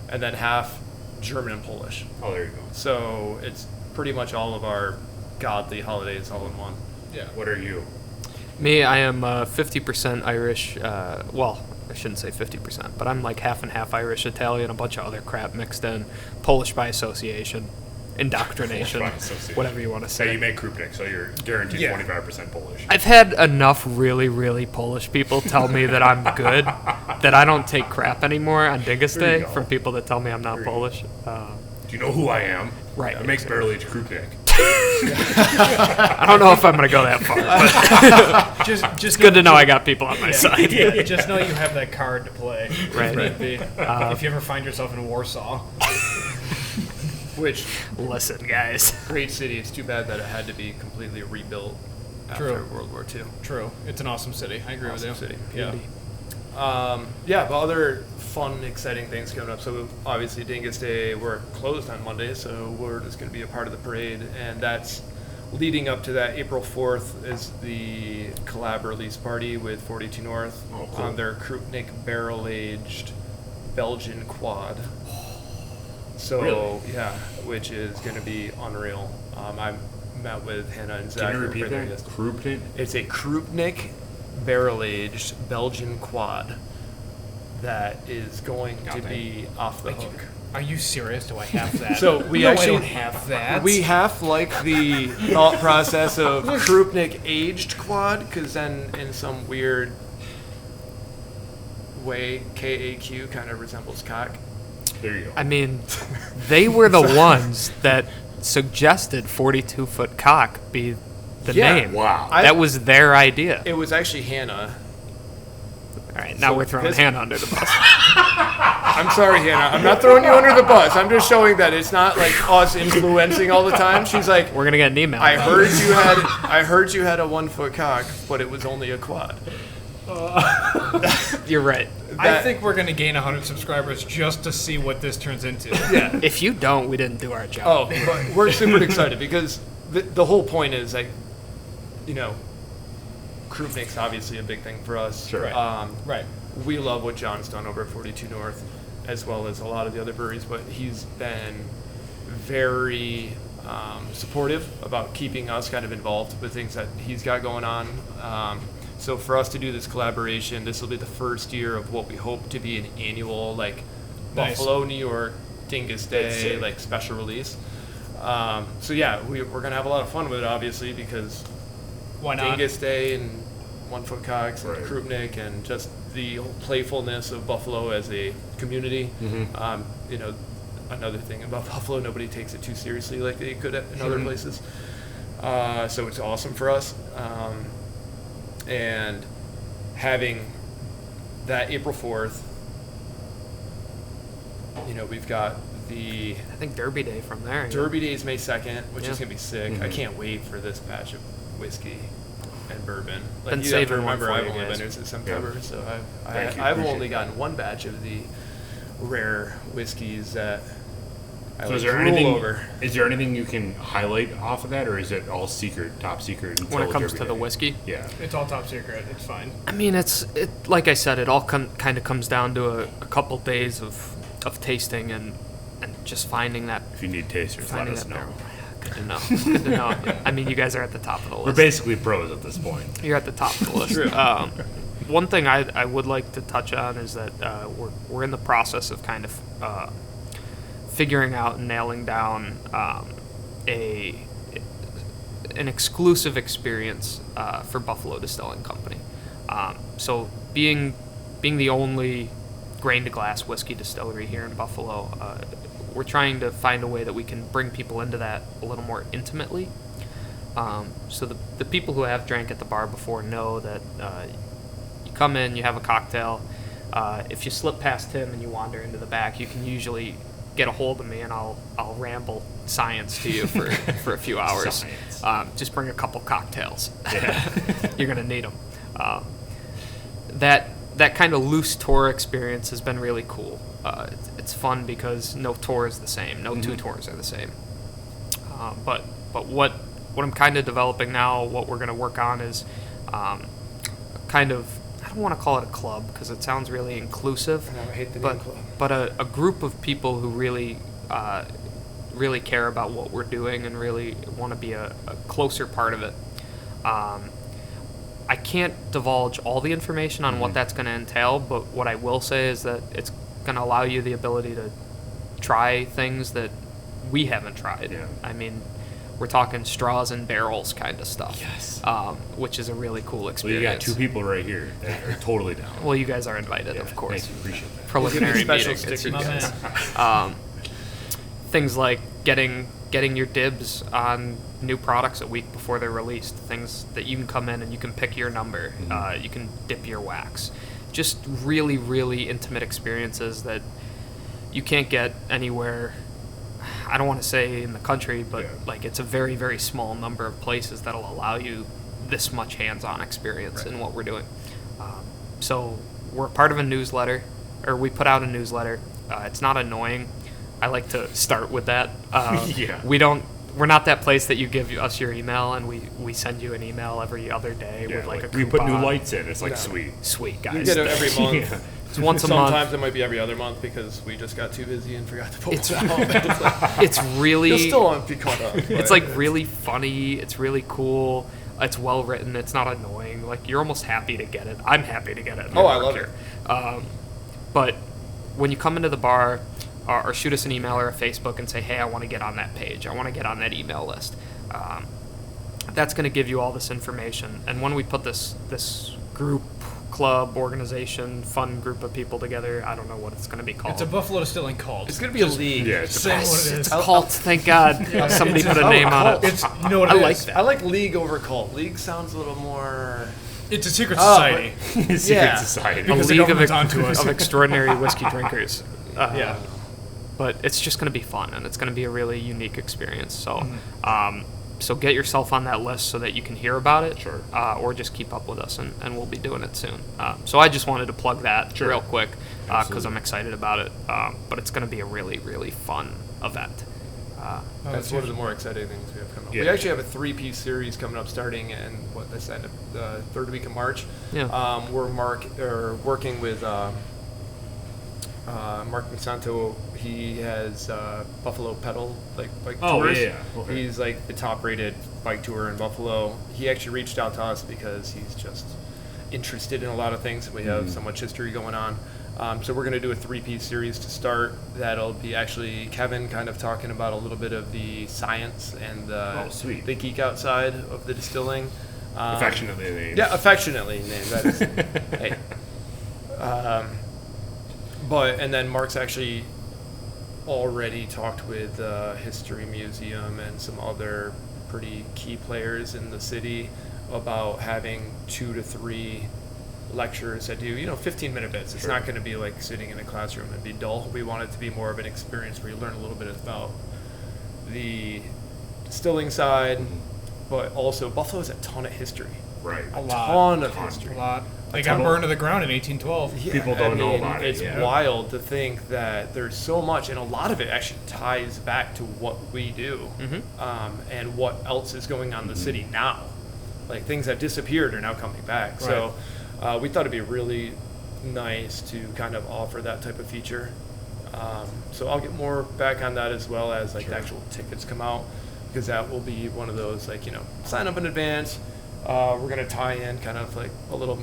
and then half German and Polish. Oh, there you go. So it's pretty much all of our godly holidays all in one. Yeah. What are you? Me, I am 50% Irish. Well, I shouldn't say 50%, but I'm half and half Irish, Italian, a bunch of other crap mixed in. Polish by association, indoctrination, Polish by association. whatever you want to So say. you make Krupnik, so you're guaranteed Yeah. 25% Polish. I've had enough really, really Polish people tell me that I'm good, that I don't take crap anymore on Dingus There you Day go. from people that tell me I'm not There you go. Polish. Do you know who I am? Right. It makes barrel aged Krupnik. I don't know if I'm going to go that far, but Just it's good to know I got people on my side. Just know you have that card to play. Right. If need be. If you ever find yourself in Warsaw. Which Listen, guys. great city. It's too bad that it had to be completely rebuilt after True. World War II. True. It's an awesome city. I agree Awesome with you. city. Yeah. Yeah, but other fun, exciting things coming up. So obviously Dingus Day, we're closed on Monday, so we're just going to be a part of the parade, and that's leading up to that, April 4th is the collab release party with 42 North on their Krupnik barrel-aged Belgian quad. So, Really? yeah, which is going to be unreal. I met with Hannah and Zach. Can you repeat over there that? yesterday. Krupnik? It's a Krupnik barrel-aged Belgian quad that is going to be off the hook. Are you serious? Do I have that? So we no, actually I don't have that. We half like the thought process of Krupnik aged quad, because then in some weird way, KAQ kind of resembles cock. There you go. I mean, they were the ones that suggested 42-foot cock be the Yeah. name. Wow. That was their idea. It was actually Hannah. All right, now so we're throwing this- Hannah under the bus. I'm sorry, Hannah. I'm not throwing you under the bus. I'm just showing that it's not like us influencing all the time. She's like, We're gonna get an email. I about heard this. you had a 1 foot cock, but it was only a quad. You're right. I think we're going to gain 100 subscribers just to see what this turns into. Yeah. If you don't, we didn't do our job. Oh, but we're super excited because the whole point is like, you know, Krupnik's obviously a big thing for us. Sure. Right. We love what John's done over at 42 North, as well as a lot of the other breweries, but he's been very supportive about keeping us kind of involved with things that he's got going on. So for us to do this collaboration, this will be the first year of what we hope to be an annual, like, Nice. Buffalo, New York, Dingus Day, sick. like, special release. So yeah, we're going to have a lot of fun with it, obviously, because Why not? Dingus Day and 1 foot cocks and Right. Krupnik and just the whole playfulness of Buffalo as a community. You know, another thing about Buffalo, nobody takes it too seriously like they could in other places. So it's awesome for us. And having that April 4th, you know, we've got the I think Derby Day from there. yeah. Derby Day is May 2nd, which Yeah. is going to be sick. I can't wait for this batch of whiskey and bourbon. Like, Been you have to saving one remember, for I've you only guys. been here since September, so Thank you, I've appreciate only that. gotten one batch of the rare whiskeys that I So would is there drool anything? over. Is there anything you can highlight off of that, or is it all secret, top secret? When it until comes Derby to the Day? whiskey, Yeah. It's all top secret. It's fine. I mean, it like I said, it all kind of comes down to a couple days of tasting and just finding that If you need tasters, let finding us that know. barrel. Good to know. Good to know. I mean, you guys are at the top of the list. We're basically pros at this point. You're at the top of the list. One thing I would like to touch on is that we're in the process of kind of figuring out and nailing down an exclusive experience for Buffalo Distilling Company. So being the only grain to glass whiskey distillery here in Buffalo, we're trying to find a way that we can bring people into that a little more intimately. So the people who have drank at the bar before know that you come in, you have a cocktail. If you slip past him and you wander into the back, you can usually get a hold of me and I'll ramble science to you for a few hours. Science. Just bring a couple cocktails. Yeah. You're gonna need them. That kind of loose tour experience has been really cool. It's fun because no tour is the same. No two tours are the same. But what I'm kind of developing now, what we're going to work on is kind of, I don't want to call it a club because it sounds really inclusive. I hate the but name club. but a group of people who really really care about what we're doing and really want to be a closer part of it. I can't divulge all the information on what that's going to entail, but what I will say is that it's going to allow you the ability to try things that we haven't tried. Yeah. I mean, we're talking straws and barrels kind of stuff. Yes. Which is a really cool Well, you experience. got two people right here that are totally down. Well, you guys are invited, Yeah, of course. Thank you. Appreciate that. Preliminary special meeting. It's you sticker guys. My man. Things like getting your dibs on new products a week before they're released. Things that you can come in and you can pick your number. You can dip your wax. Just really, really intimate experiences that you can't get anywhere. I don't want to say in the country, but Yeah. like it's a very, very small number of places that'll allow you this much hands-on experience in what we're doing. So we're part of a newsletter, or we put out a newsletter. It's not annoying. I like to start with that. Yeah. We don't we're not that place that you give us your email and we send you an email every other day Yeah, with like a we put new coupon. lights in. It's like No. sweet. Sweet You guys. get it every month. Yeah. It's once a month. Sometimes it might be every other month because we just got too busy and forgot to pull It's- it out. It's like, It's really. you'll still won't be caught up. It's but like really funny. It's really cool. It's well written. It's not annoying. Like you're almost happy to get it. I'm happy to get it. Oh, I love it. But when you come into the bar, or shoot us an email or a Facebook and say, "Hey, I want to get on that page. I want to get on that email list." That's going to give you all this information. And when we put this group, club, organization, fun group of people together, I don't know what it's going to be called. It's a Buffalo Distilling cult. it's gonna be a league. Yeah, it's Say what it is. It's a cult. Thank God. Somebody put a name on it. It's, you know what I it like is? that. I like league over cult. League sounds a little more. It's a secret Oh, society. Secret Yeah. society. A Because the league of, government's onto us. of extraordinary whiskey drinkers. Yeah. But it's just going to be fun, and it's going to be a really unique experience. So, so get yourself on that list so that you can hear about it, Sure. or just keep up with us, and we'll be doing it soon. So I just wanted to plug that Sure. real quick because Absolutely. I'm excited about it. But it's going to be a really, really fun event. That's one of the more exciting things we have coming up. Yeah. We actually have a 3-piece series coming up starting in this end of the third week of March. Yeah. We're working with Mark Monsanto. He has Buffalo Pedal bike Oh, tours. yeah. Okay. He's like the top rated bike tour in Buffalo. He actually reached out to us because he's just interested in a lot of things. We have so much history going on. So we're going to do a 3-piece series to start. That'll be actually Kevin kind of talking about a little bit of the science and Oh, sweet. the geek outside of the distilling. Affectionately named. Yeah, affectionately named. That is, hey. And then Mark's actually already talked with the History Museum and some other pretty key players in the city about having 2 to 3 lectures that do 15-minute bits. It's Sure. not going to be like sitting in a classroom and be dull. We want it to be more of an experience where you learn a little bit about the distilling side, but also Buffalo has a ton of history. Right. A lot. Ton of Ton. history. A lot. They A got ton. burned to the ground in 1812. Yeah, People don't know about it, It's yeah. wild to think that there's so much, and a lot of it actually ties back to what we do, and what else is going on in the city now. Like things that disappeared are now coming back. So we thought it'd be really nice to kind of offer that type of feature. So I'll get more back on that as well as like the actual tickets come out, because that will be one of those sign up in advance. We're gonna tie in kind of like a little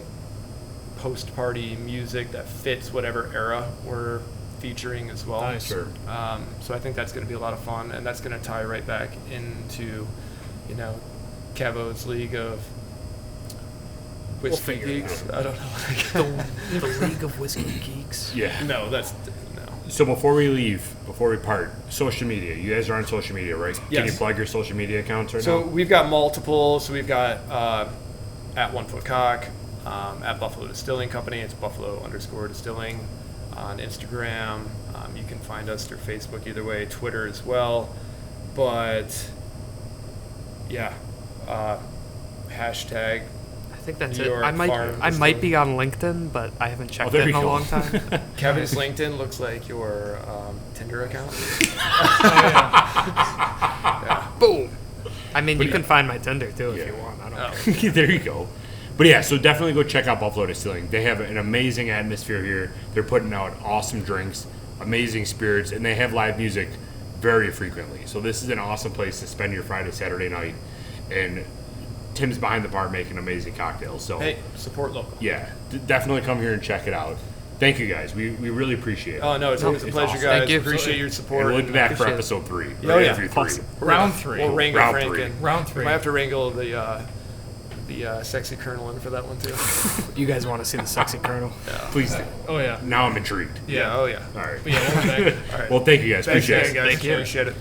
post-party music that fits whatever era we're featuring as well. Nice. Sure. So I think that's going to be a lot of fun, and that's going to tie right back into, Cavo's League of Whiskey figure it Geeks. I don't know. The League of Whiskey Geeks. Yeah. No, no. So before we part, social media. You guys are on social media, right? Can you Yes. plug your social media accounts right So now? we've got multiple. So we've got at 1 Foot Cock, at Buffalo Distilling Company. It's Buffalo_Distilling on Instagram. You can find us through Facebook either way, Twitter as well. But yeah, hashtag. I think that's New York it. Farm I might be on LinkedIn, but I haven't checked there it in you a go. long time. Kevin's LinkedIn looks like your Tinder account. Boom. I mean, you can find my Tinder too if Yeah. you want. I don't Oh. care. There you go. But yeah, so definitely go check out Buffalo Distilling. They have an amazing atmosphere here. They're putting out awesome drinks, amazing spirits, and they have live music very frequently. So this is an awesome place to spend your Friday, Saturday night. And Tim's behind the bar making amazing cocktails. So Hey, support local. yeah, definitely come here and check it out. Thank you guys. We really appreciate it. Oh no, it's always a It's pleasure, awesome. guys. Thank you. Appreciate your support. And we'll be back for appreciate it. episode 3. Oh, Right yeah. after 3. Awesome. Round 3. We'll wrangle Round Frank 3. in. Round 3. We might have to wrangle the sexy colonel in for that one too. You guys want to see the sexy colonel? Please do. Oh, yeah. Now I'm intrigued. Yeah. Oh yeah. All right. But yeah, we'll be back. All right. Well, thank you guys. Thanks, Appreciate it. guys. Thank you. Appreciate it.